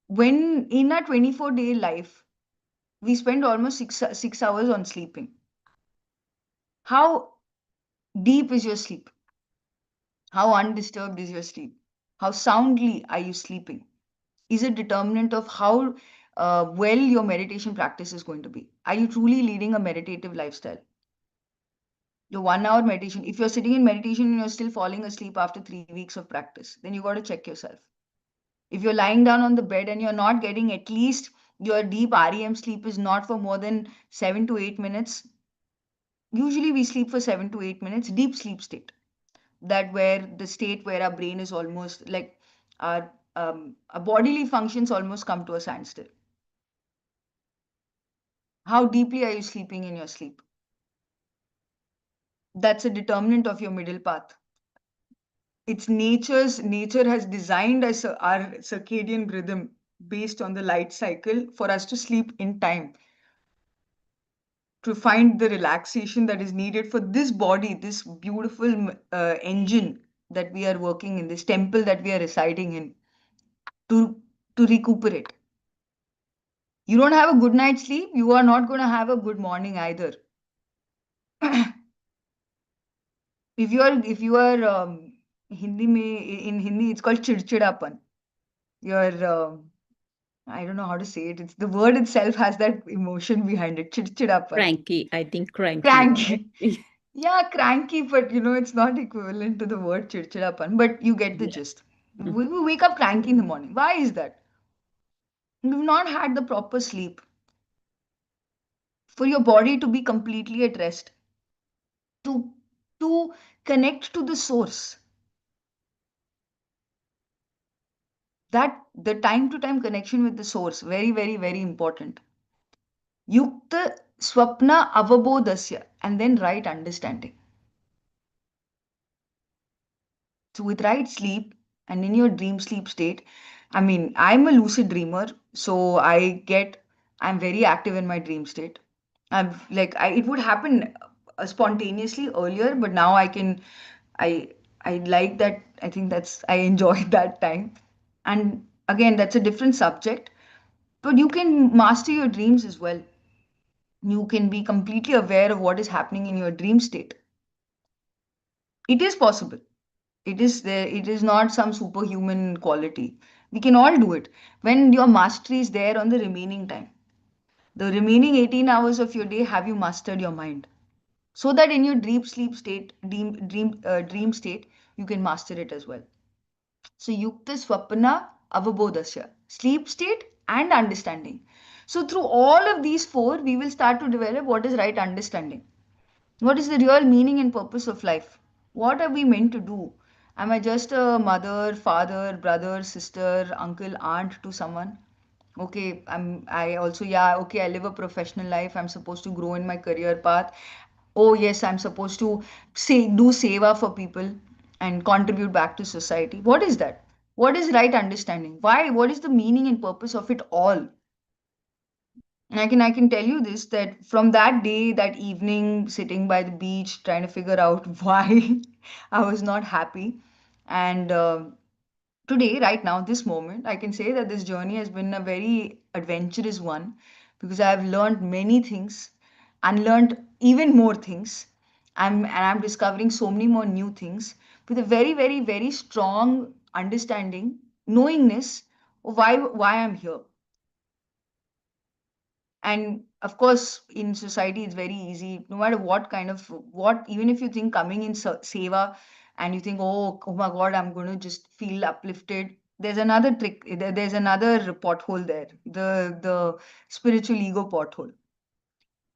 when in our 24-day life, we spend almost 6 hours on sleeping? How deep is your sleep? How undisturbed is your sleep? How soundly are you sleeping? Is a determinant of how well your meditation practice is going to be. Are you truly leading a meditative lifestyle? Your 1 hour meditation, if you're sitting in meditation and you're still falling asleep after 3 weeks of practice, then you got to check yourself. If you're lying down on the bed and you're not getting at least your deep REM sleep is not for more than 7 to 8 minutes, usually we sleep for 7 to 8 minutes, deep sleep state. That where the state where our brain is almost like our bodily functions almost come to a standstill. How deeply are you sleeping in your sleep? That's a determinant of your middle path. It's nature has designed us our circadian rhythm based on the light cycle for us to sleep in time, to find the relaxation that is needed for this body, this beautiful engine that we are working in, this temple that we are residing in, to recuperate. You don't have a good night's sleep, you are not going to have a good morning either. If you are Hindi mein, in Hindi it's called chidchidapan. You're I don't know how to say it. It's the word itself has that emotion behind it. Chidchidapan. Cranky. I think cranky. Cranky. Yeah, cranky, but it's not equivalent to the word chidchidapan. But you get the Yeah. gist. Mhm. We wake up cranky in the morning. Why is that? We've not had the proper sleep for your body to be completely at rest, to connect to the source. That the time to time connection with the source, very, very, very important. Yukta swapna avabodhasya, and then right understanding. So with right sleep and in your dream sleep state, I mean, I'm a lucid dreamer, so I'm very active in my dream state. It would happen spontaneously earlier, but now I, I like that. I think I enjoy that time. And again, that's a different subject, but you can master your dreams as well. You can be completely aware of what is happening in your dream state. It is possible. It is there. It is not some superhuman quality. We can all do it when your mastery is there on the remaining time. The remaining 18 hours of your day, have you mastered your mind? So that in your deep sleep state, dream state, you can master it as well. So yukta swapna avabodhasya, sleep state and understanding. So through all of these four, we will start to develop what is right understanding. What is the real meaning and purpose of life? What are we meant to do? Am I just a mother, father, brother, sister, uncle, aunt to someone? Okay, I also, yeah, okay, I live a professional life. I'm supposed to grow in my career path. Oh yes, I'm supposed to do seva for people and contribute back to society. What is that? What is right understanding? Why? What is the meaning and purpose of it all? And I can tell you this, that from that day, that evening, sitting by the beach, trying to figure out why I was not happy. And today, right now, this moment, I can say that this journey has been a very adventurous one because I've learned many things, unlearned even more things. I'm discovering so many more new things with a very, very, very strong understanding, knowingness of why I'm here. And of course in society it's very easy, no matter what kind of what, even if you think coming in seva and you think, oh my god, I'm going to just feel uplifted, there's another trick, there's another pothole there, the spiritual ego pothole.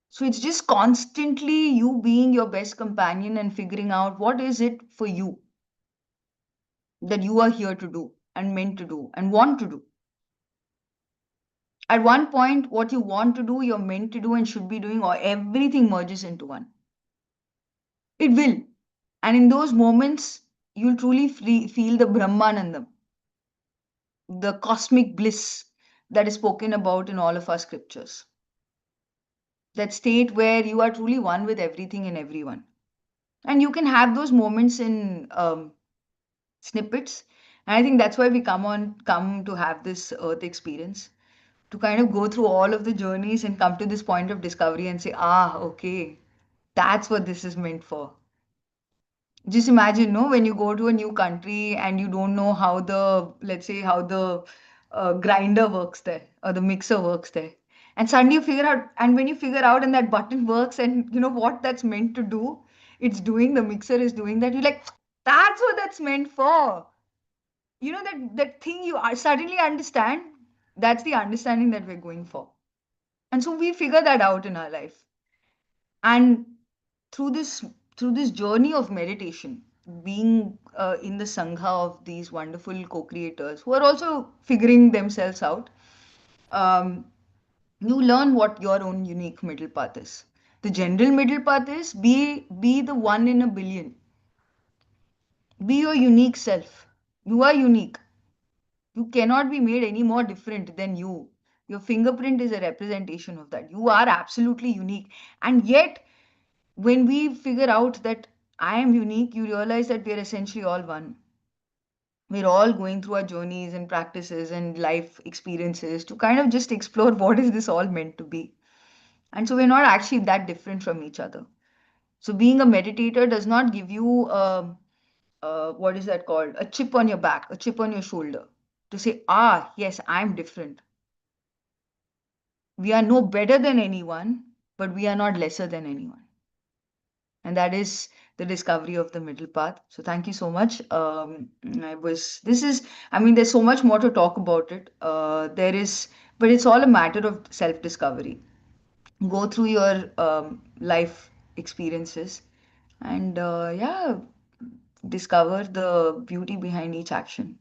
So it's just constantly you being your best companion and figuring out what is it for you that you are here to do and meant to do and want to do. At one point, what you want to do, you're meant to do and should be doing, or everything merges into one. It will. And in those moments, you'll truly feel the Brahmanandam, the cosmic bliss that is spoken about in all of our scriptures. That state where you are truly one with everything and everyone. And you can have those moments in snippets. And I think that's why we come to have this earth experience, to kind of go through all of the journeys and come to this point of discovery and say, ah, okay, that's what this is meant for. Just imagine, no, when you go to a new country and you don't know how the, let's say, how the grinder works there or the mixer works there. And suddenly you figure out, and when you figure out and that button works and you know what that's meant to do, it's doing, the mixer is doing that, you're like, that's what that's meant for. You know, that thing you are suddenly understand, that's the understanding that we're going for. And so we figure that out in our life. And through this through this journey of meditation, being in the sangha of these wonderful co-creators who are also figuring themselves out, um, you learn what your own unique middle path is. The general middle path is be the one in a billion. Be your unique self. You are unique. You cannot be made any more different than you. Your fingerprint is a representation of that. You are absolutely unique. And yet, when we figure out that I am unique, you realize that we are essentially all one. We're all going through our journeys and practices and life experiences to kind of just explore what is this all meant to be. And so we're not actually that different from each other. So being a meditator does not give you what is that called? A chip on your back, a chip on your shoulder to say, ah, yes, I'm different. We are no better than anyone, but we are not lesser than anyone. And that is the discovery of the middle path. So thank you so much. I mean, there's so much more to talk about it. But it's all a matter of self discovery. Go through your life experiences and yeah, discover the beauty behind each action.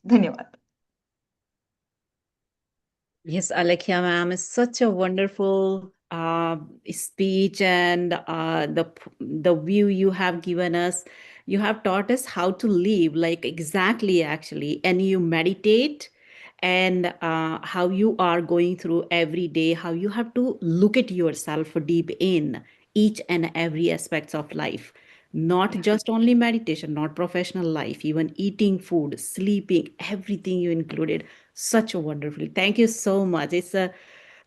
Dhanyawad. Yes, Alekhya ma'am, is such a wonderful speech, and the view you have given us. You have taught us how to live, like exactly actually, and you meditate, and how you are going through every day, how you have to look at yourself deep in each and every aspects of life, not Yeah. just only meditation, not professional life, even eating food, sleeping, everything you included. Such a wonderful. Thank you so much. It's a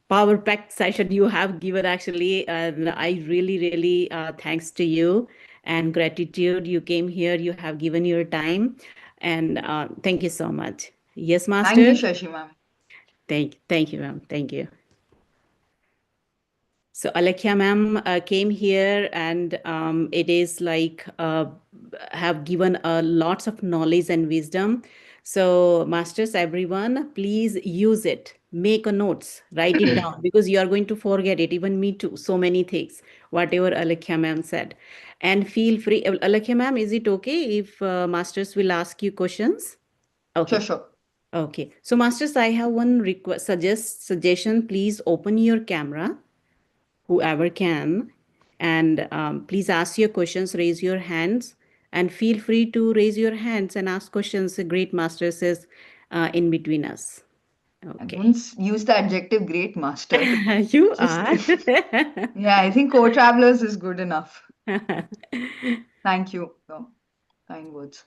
power packed session you have given actually, and I really, really thanks to you and gratitude. You came here. You have given your time, and thank you so much. Yes, Thank you, master. Shashi ma'am. Thank you, ma'am. Thank you. So Alekhya ma'am came here, and it is like have given lots of knowledge and wisdom. So masters, everyone, please use it. Make a notes, write it down because you are going to forget it. Even me too. So many things, whatever Alekhya ma'am said. And feel free. Alekhya ma'am, is it okay if masters will ask you questions? Sure, Okay. sure. Okay. So masters, I have one request, suggestion. Please open your camera, whoever can. And please ask your questions, raise your hands, and feel free to raise your hands and ask questions. The great master says in between us. I Okay. wouldn't use the adjective great master. You Just, are. yeah, I think co-travelers is good enough. Thank you. No, kind words.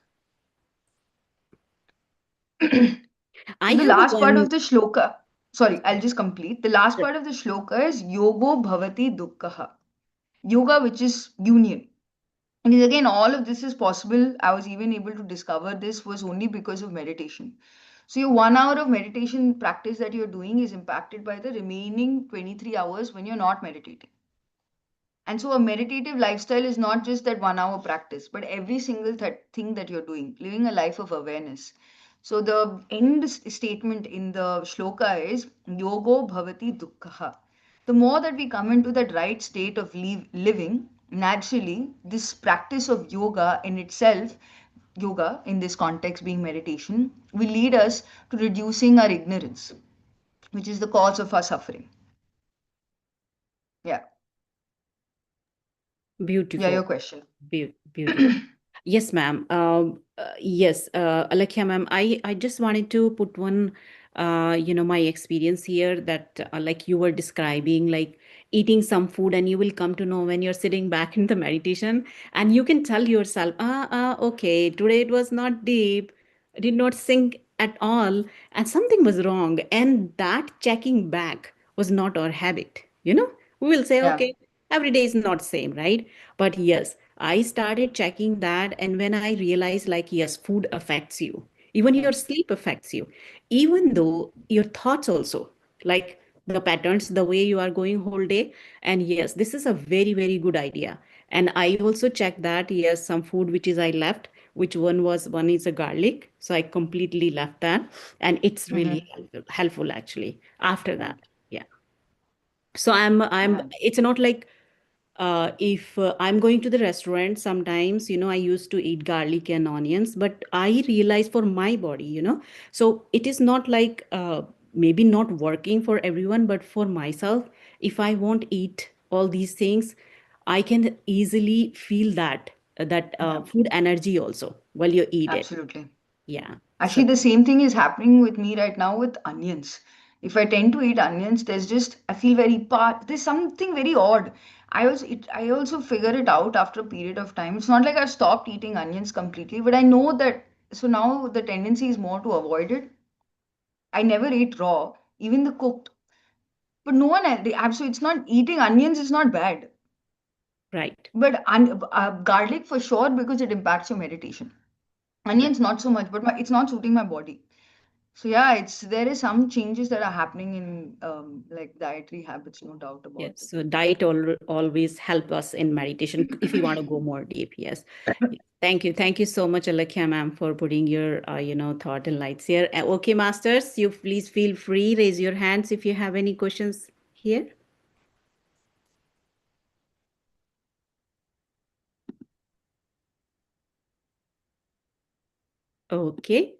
I So the have a last part one. of the shloka, sorry, I'll just complete. The last part of the shloka is yogo bhavati dukkha. Yoga, which is union. And again, all of this is possible. I was even able to discover this was only because of meditation. So your 1 hour of meditation practice that you're doing is impacted by the remaining 23 hours when you're not meditating. And so a meditative lifestyle is not just that 1 hour practice, but every single thing that you're doing, living a life of awareness. So the end statement in the shloka is yogo bhavati dukkha. The more that we come into that right state of living, naturally, this practice of yoga in itself, yoga in this context being meditation, will lead us to reducing our ignorance, which is the cause of our suffering. Yeah, yeah, Beautiful. your question. Beautiful. Yes, ma'am. Yes, Alekhya, ma'am. I just wanted to put one, my experience here that, like you were describing, like eating some food, and you will come to know when you're sitting back in the meditation, and you can tell yourself, okay, today it was not deep, did not sink at all, and something was wrong, and that checking back was not our habit. We will say, Yeah. okay, every day is not same, right? But yes, I started checking that, and when I realized, like, yes, food affects you, even Yeah. your sleep affects you, even though your thoughts also, like the patterns, the way you are going whole day. And yes, this is a very, very good idea. And I also checked that, yes, some food which is I left, which one is a garlic. So I completely left that. And it's really Mm-hmm. helpful actually after Yeah. that. Yeah. So I'm Yeah. it's not like if I'm going to the restaurant, sometimes, I used to eat garlic and onions, but I realize for my body, so it is not like maybe not working for everyone, but for myself, if I won't eat all these things, I can easily feel that Yeah. food energy also while you eat it. Absolutely. Yeah. Actually, So the same thing is happening with me right now with onions. If I tend to eat onions, I feel there's something very odd. I also figure it out after a period of time. It's not like I've stopped eating onions completely, but I know that, so now the tendency is more to avoid it. I never ate raw, even the cooked. But no one, so it's not, eating onions is not bad. right. But garlic for sure, because it impacts your meditation. Right. Onions not so much, but it's not suiting my body. So yeah, it's there is some changes that are happening in like dietary habits, no doubt Yes. about it. So diet always help us in meditation if you want to go more deep. Yes. Thank you. Thank you so much, Alekhya ma'am, for putting your, thought and lights here. Okay, masters, you please feel free. Raise your hands if you have any questions here. Okay.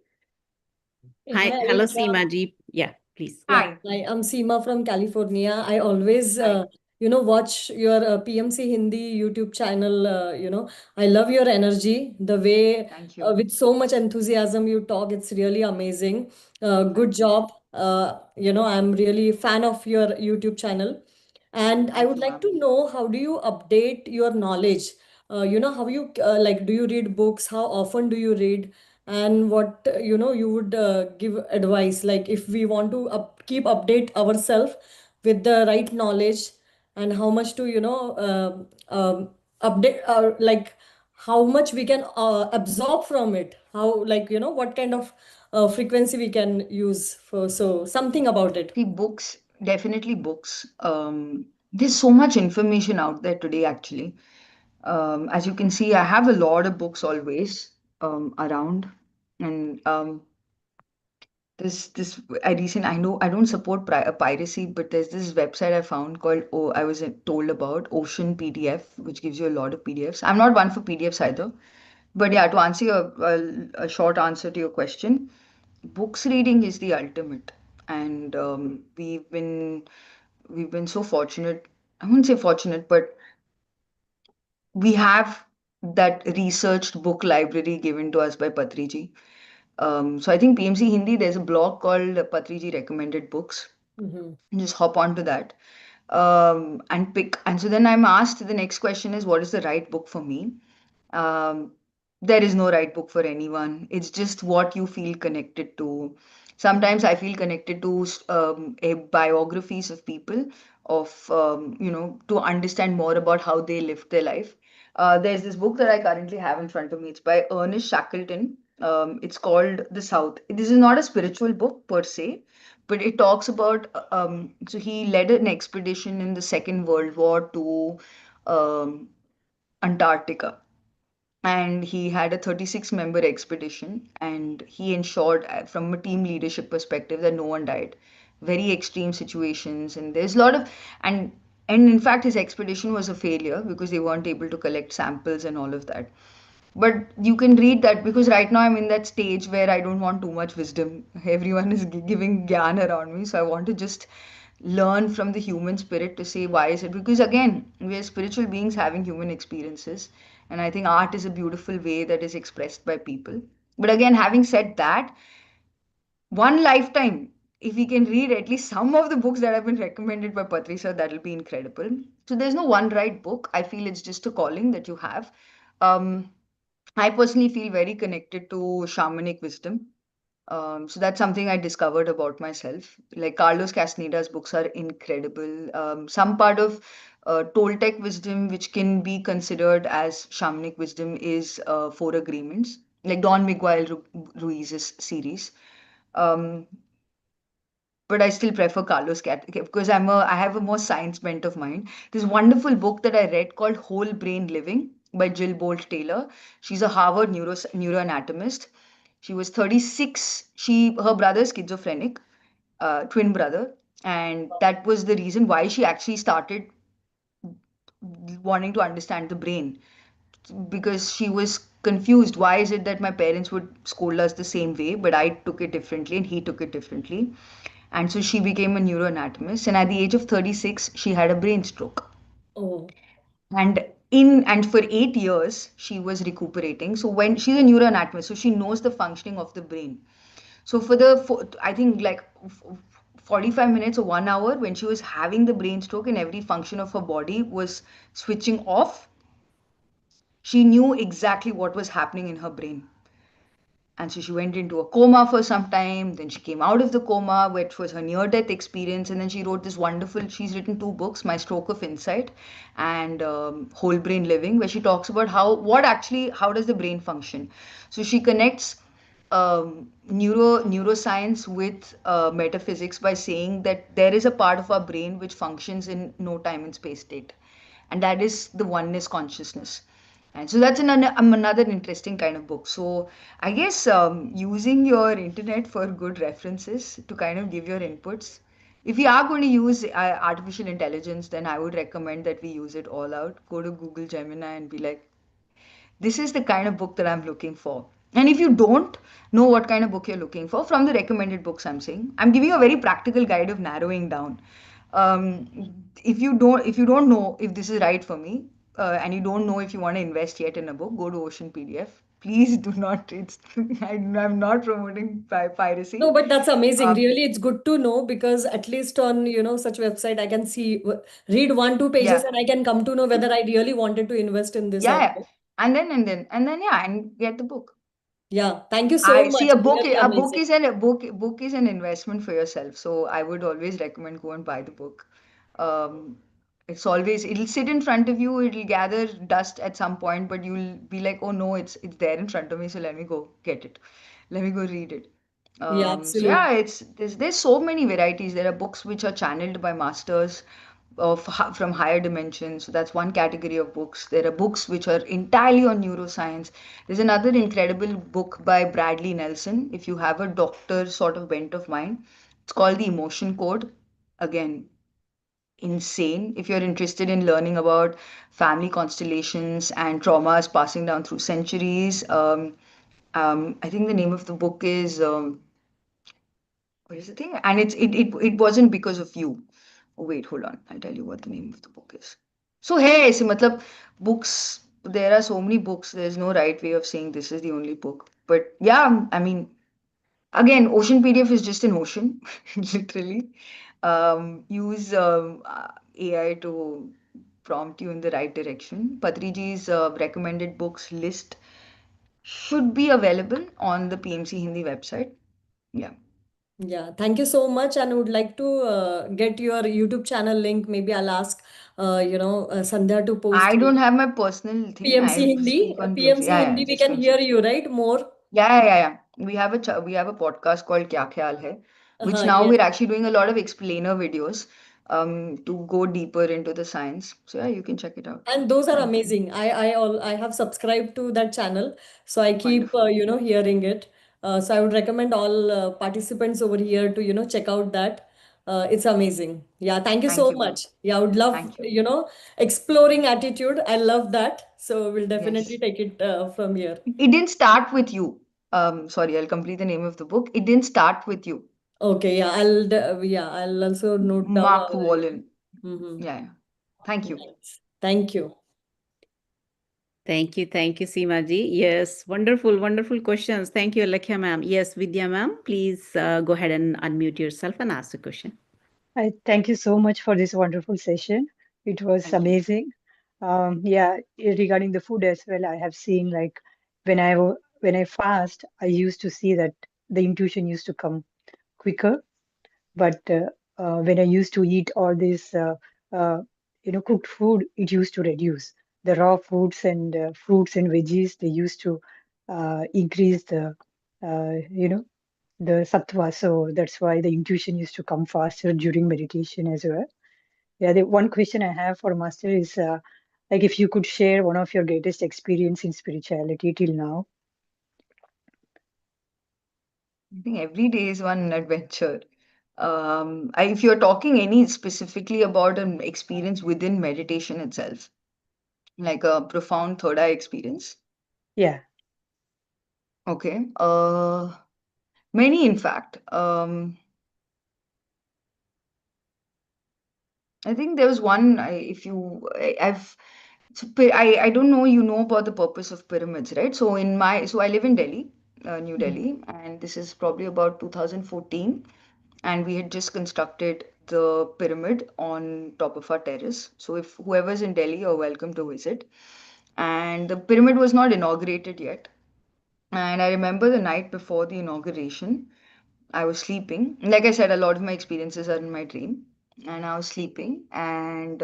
Hi, Hi. Hello, Alekhya. Seema ji. Yeah, please. Yeah, Hi, I'm Seema from California. I always, hi, watch your PMC Hindi YouTube channel. I love your energy, the way thank you, with so much enthusiasm you talk. It's really amazing. Good thank you, job. I'm really fan of your YouTube channel. And I thank would you, like ma'am. to know, how do you update your knowledge? How you like, do you read books? How often do you read? And what you would give advice, like if we want to keep update ourselves with the right knowledge, and how much to update, like how much we can absorb from it, how, like, what kind of frequency we can use for, so something about it. See, books, definitely books. There's so much information out there today, actually. As you can see, I have a lot of books always around, and I know I don't support piracy, but there's this website I found called, I was told about Ocean PDF, which gives you a lot of PDFs. I'm not one for PDFs either, but yeah, to answer a short answer to your question, books reading is the ultimate, and we've been so fortunate. I wouldn't say fortunate, but we have that researched book library given to us by Patriji. So I think PMC Hindi, there's a blog called Patriji Recommended Books. Mm-hmm. Just hop onto that and pick. And so then I'm asked, the next question is, what is the right book for me? Um, there is no right book for anyone. It's just what you feel connected to. Sometimes I feel connected to biographies of people, to understand more about how they lived their life. There's this book that I currently have in front of me. It's by Ernest Shackleton. It's called The South. This is not a spiritual book per se, but it talks about. So he led an expedition in the Second World War to um, Antarctica, and he had a 36-member expedition, and he ensured, from a team leadership perspective, that no one died. Very extreme situations, and there's a lot of, and and in fact his expedition was a failure because they weren't able to collect samples and all of that. But you can read that, because right now I'm in that stage where I don't want too much wisdom. Everyone is giving gyan around me, so I want to just learn from the human spirit to say, why is it? Because again, we are spiritual beings having human experiences, And I think art is a beautiful way that is expressed by people. But again, having said that, one lifetime, if we can read at least some of the books that have been recommended by Patrisa, that'll be incredible. So there's no one right book. I feel it's just a calling that you have. Um, I personally feel very connected to shamanic wisdom. So that's something I discovered about myself. Like Carlos Castaneda's books are incredible. Some part of Toltec wisdom, which can be considered as shamanic wisdom, is Four Agreements, like Don Miguel Ruiz's series. Um, but I still prefer Carlos Cat because I have a more science bent of mind. This wonderful book that I read called Whole Brain Living by Jill Bolt Taylor. She's a Harvard neuroanatomist. She was 36. Her brother is schizophrenic, twin brother, and that was the reason why she actually started wanting to understand the brain, because she was confused. Why is it that my parents would scold us the same way, but I took it differently and he took it differently? And so she became a neuroanatomist. And at the age of 36, she had a brain stroke. Oh, And for 8 years, she was recuperating. So when she's a neuroanatomist, so she knows the functioning of the brain. So I think like 45 minutes or 1 hour, when she was having the brain stroke and every function of her body was switching off, she knew exactly what was happening in her brain. And so she went into a coma for some time. Then she came out of the coma, which was her near death experience. And then she wrote this wonderful, she's written two books, My Stroke of Insight and Whole Brain Living, where she talks about how does the brain function. So she connects neuroscience with metaphysics by saying that there is a part of our brain which functions in no time and space state, and that is the oneness consciousness. And so that's another interesting kind of book. So I guess using your internet for good references to kind of give your inputs. If we are going to use artificial intelligence, then I would recommend that we use it all out. Go to Google Gemini and be like, this is the kind of book that I'm looking for. And if you don't know what kind of book you're looking for, from the recommended books I'm saying, I'm giving you a very practical guide of narrowing down. If you don't know if this is right for me, and you don't know if you want to invest yet in a book, go to Ocean PDF. Please do not. I'm not promoting no, piracy. but that's amazing. Um, Really, it's good to know because at least on, such website, I can read one, two pages yeah, and I can come to know whether I really wanted to invest in this or yeah, not. yeah, and get the book. Yeah, thank you so I see much. Really amazing. book is an investment for yourself. So I would always recommend go and buy the book. It'll sit in front of you, it'll gather dust at some point, but you'll be like, oh no, it's there in front of me, so let me go get it. Let me go read it. Yeah, So yeah, absolutely. there's so many varieties. There are books which are channeled by masters from higher dimensions. So that's one category of books. There are books which are entirely on neuroscience. There's another incredible book by Bradley Nelson. If you have a doctor sort of bent of mind, it's called The Emotion Code. Again, insane. If you're interested in learning about family constellations and traumas passing down through centuries, I think the name of the book is. What is the thing? And it wasn't because of you. Oh, wait, hold on. I'll tell you what the name of the book is. So hey, so matlab, books. There are so many books. There's no right way of saying this is the only book. But yeah, I mean, again, Ocean PDF is just an ocean, literally. Use AI to prompt you in the right direction. Patriji's recommended books list should be available on the PMC Hindi website. Yeah. Yeah, thank you so much. And I would like to get your YouTube channel link. Maybe I'll ask, Sandhya to post I don't have my personal thing. PMC I Hindi. speak on PMC. PMC Yeah, yeah, Hindi, we just can PMC. hear you, right? More. Yeah. We have a podcast called Kya Khayal Hai, which now Yes. we're actually doing a lot of explainer videos to go deeper into the science. So yeah, you can check it out. And those are Thank you. amazing. I have subscribed to that channel, so I keep Wonderful. hearing it. So I would recommend all participants over here to check out that. It's amazing. Yeah, thank you Thank so you. much. Yeah, I would love Thank you. exploring attitude. I love that. So we'll definitely Yes. take it from here. It didn't start with you. Sorry, I'll complete the name of the book. It didn't start with you. Okay, yeah, I'll also note down Mark all. Wallen. Mm-hmm. Yeah. Thank you. Thank you. Thank you, Seema ji. Yes, wonderful, wonderful questions. Thank you, Alekhya ma'am. Yes, Vidya ma'am, please go ahead and unmute yourself and ask the question. I thank you so much for this wonderful session. It was Thank you. amazing. Yeah, regarding the food as well, I have seen like when I fast, I used to see that the intuition used to come quicker. But when I used to eat all this, uh, cooked food, it used to reduce. The raw foods and fruits and veggies, they used to increase the the sattva. So that's why the intuition used to come faster during meditation as well. Yeah, the one question I have for Master is like if you could share one of your greatest experience in spirituality till now. I think every day is one adventure. If you're talking any specifically about an experience within meditation itself, like a profound third eye experience. Yeah. Okay. Many in fact. I think there was one. If you, I've So I don't know you know about the purpose of pyramids, right? So I live in Delhi, New Mm, Delhi, and this is probably about 2014, and we had just constructed the pyramid on top of our terrace. So if whoever's in Delhi, you're welcome to visit. And the pyramid was not inaugurated yet. And I remember the night before the inauguration, I was sleeping. Like I said, a lot of my experiences are in my dream, and I was sleeping, and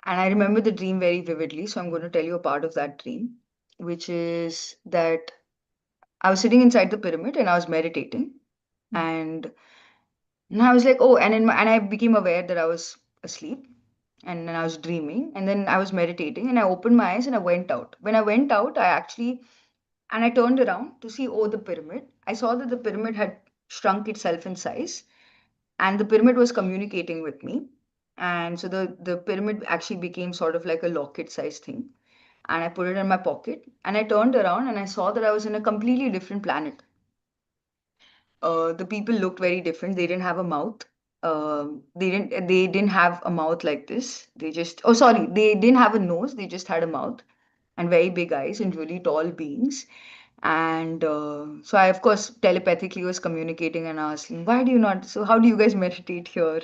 I remember the dream very vividly, so I'm going to tell you a part of that dream, which is that I was sitting inside the pyramid and I was meditating, mm, and, and I was like, oh, and I became aware that I was asleep, and then I was dreaming, and then I was meditating, and I opened my eyes and I went out. When I went out, I turned around to see, oh, the pyramid. I saw that the pyramid had shrunk itself in size, and the pyramid was communicating with me. And so the pyramid actually became sort of like a locket size thing, and I put it in my pocket, and I turned around and I saw that I was in a completely different planet. The people looked very different. They didn't have a mouth. They didn't have a mouth like this. Oh, sorry, they didn't have a nose. They just had a mouth and very big eyes and really tall beings. And so I, of course, telepathically was communicating and asking, why do you not? So how do you guys meditate here?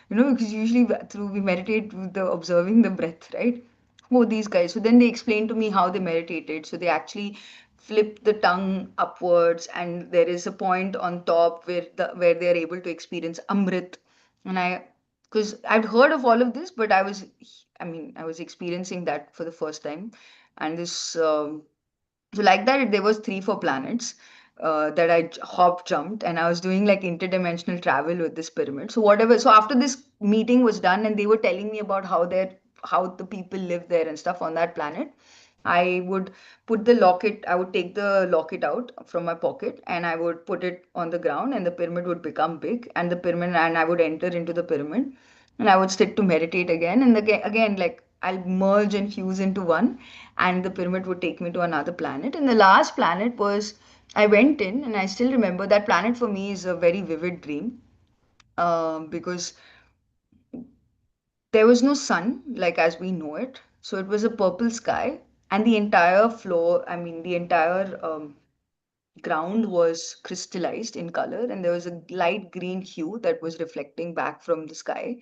Because usually we meditate with the observing the breath, right? Oh, these guys. So then they explained to me how they meditated. So they actually flip the tongue upwards, and there is a point on top where they are able to experience amrit. And because I'd heard of all of this, but I was experiencing that for the first time. And this so like that, there was 3 4 planets that hop jumped, and I was doing like interdimensional travel with this pyramid. So whatever. So after this meeting was done, and they were telling me about how the people live there and stuff on that planet. I would I would take the locket out from my pocket and I would put it on the ground, and the pyramid would become big, and I would enter into the pyramid, and I would sit to meditate again. And again, like I'll merge and fuse into one, and the pyramid would take me to another planet. And the last planet was, I went in, and I still remember that planet for me is a very vivid dream, because there was no sun like as we know it. So it was a purple sky, and the entire floor, the entire ground was crystallized in color, and there was a light green hue that was reflecting back from the sky.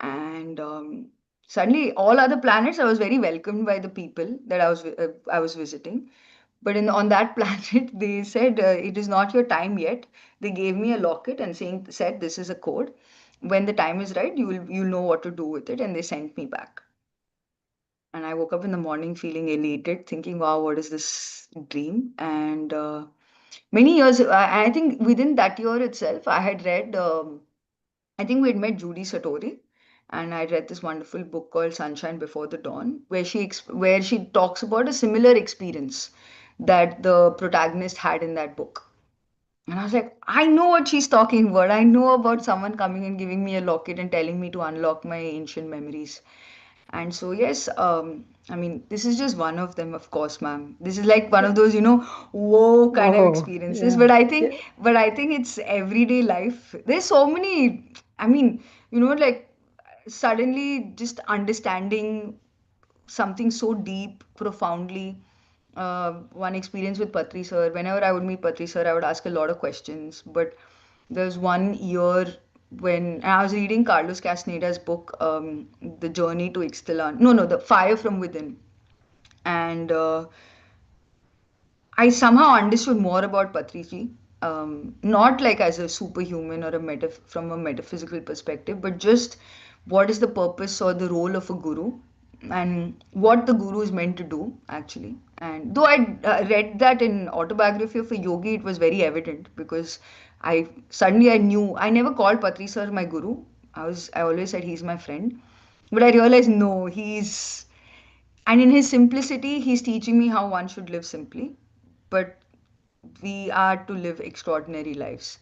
And suddenly, all other planets, I was very welcomed by the people that I was visiting. But on that planet, they said it is not your time yet. They gave me a locket and said this is a code. When the time is right, you'll know what to do with it. And they sent me back. And I woke up in the morning feeling elated, thinking, "Wow, what is this dream?" And many years, I think within that year itself, I had read. I think we had met Judy Satori, and I read this wonderful book called Sunshine Before the Dawn, where she talks about a similar experience that the protagonist had in that book. And I was like, I know what she's talking about. I know about someone coming and giving me a locket and telling me to unlock my ancient memories. And so, yes, this is just one of them, of course, ma'am. This is like one yeah. of those, whoa kind of Oh, experiences. yeah. Yeah. But I think it's everyday life. There's so many, like suddenly just understanding. something so deep, profoundly. One experience with Patri sir, whenever I would meet Patri sir, I would ask a lot of questions. But there's one year when I was reading Carlos Castaneda's book, The Journey to Ixtlan. No, The Fire from Within. And I somehow understood more about Patriji, not like as a superhuman or from a metaphysical perspective, but just what is the purpose or the role of a guru and what the guru is meant to do, actually. And though I read that in autobiography of a yogi, it was very evident because I knew I never called Patri sir my guru. I always said he's my friend, but I realized no, and in his simplicity, he's teaching me how one should live simply. But we are to live extraordinary lives.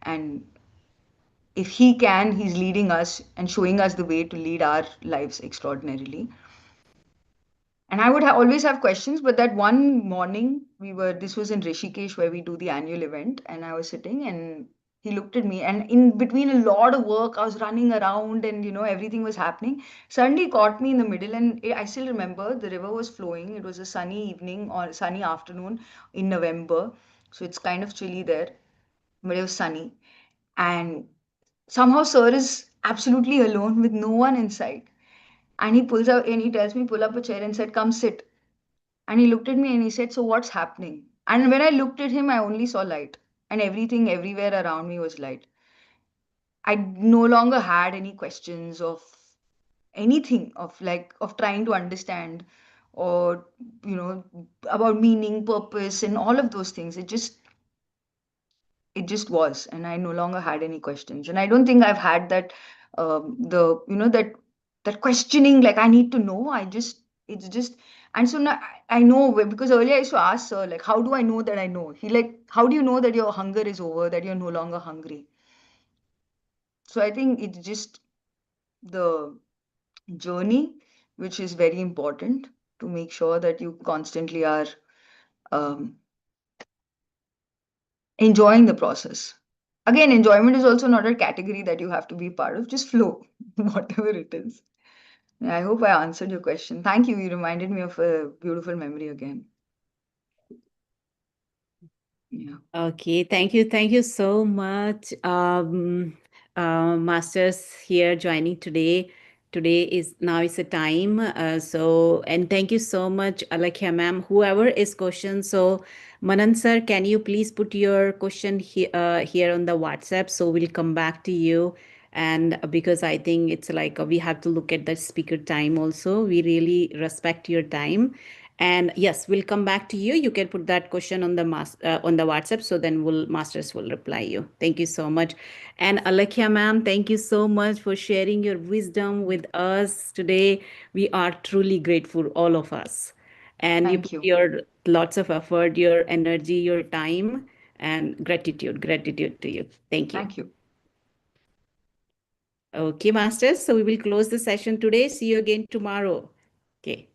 And if he can, he's leading us and showing us the way to lead our lives extraordinarily. And I would always have questions, but that one morning this was in Rishikesh where we do the annual event, and I was sitting and he looked at me, and in between a lot of work, I was running around and everything was happening. Suddenly caught me in the middle, and I still remember the river was flowing. It was a sunny evening or sunny afternoon in November, so it's kind of chilly there, but it was sunny. And somehow Sir is absolutely alone with no one inside. And he pulls out and he tells me, pull up a chair and said, come sit. And he looked at me and he said, so what's happening? And when I looked at him, I only saw light. And everything everywhere around me was light. I no longer had any questions of anything of trying to understand or about meaning, purpose, and all of those things. It just was, and I no longer had any questions. And I don't think I've had that the that questioning, like I need to know. It's just. And so now I know because earlier I used to ask Sir, like, how do I know that I know? He like, how do you know that your hunger is over, that you're no longer hungry? So I think it's just the journey which is very important, to make sure that you constantly are um, enjoying the process. Again, enjoyment is also not a category that you have to be part of. Just flow, whatever it is. I hope I answered your question. Thank you. You reminded me of a beautiful memory again. Yeah. Okay, thank you so much, masters here joining today. Today is now is the time. And thank you so much, Alekhya ma'am. Whoever is question, so Manan sir, can you please put your question here on the WhatsApp? So we'll come back to you. And because I think it's like we have to look at the speaker time also. We really respect your time. And yes, we'll come back to you. You can put that question on the on the WhatsApp, so then masters will reply you. Thank you so much. And Alekhya ma'am, thank you so much for sharing your wisdom with us today. We are truly grateful, all of us. And you Thank put you. your lots of effort, your energy, your time, and gratitude to you. Thank you. Thank you. Okay, masters. So we will close the session today. See you again tomorrow. Okay.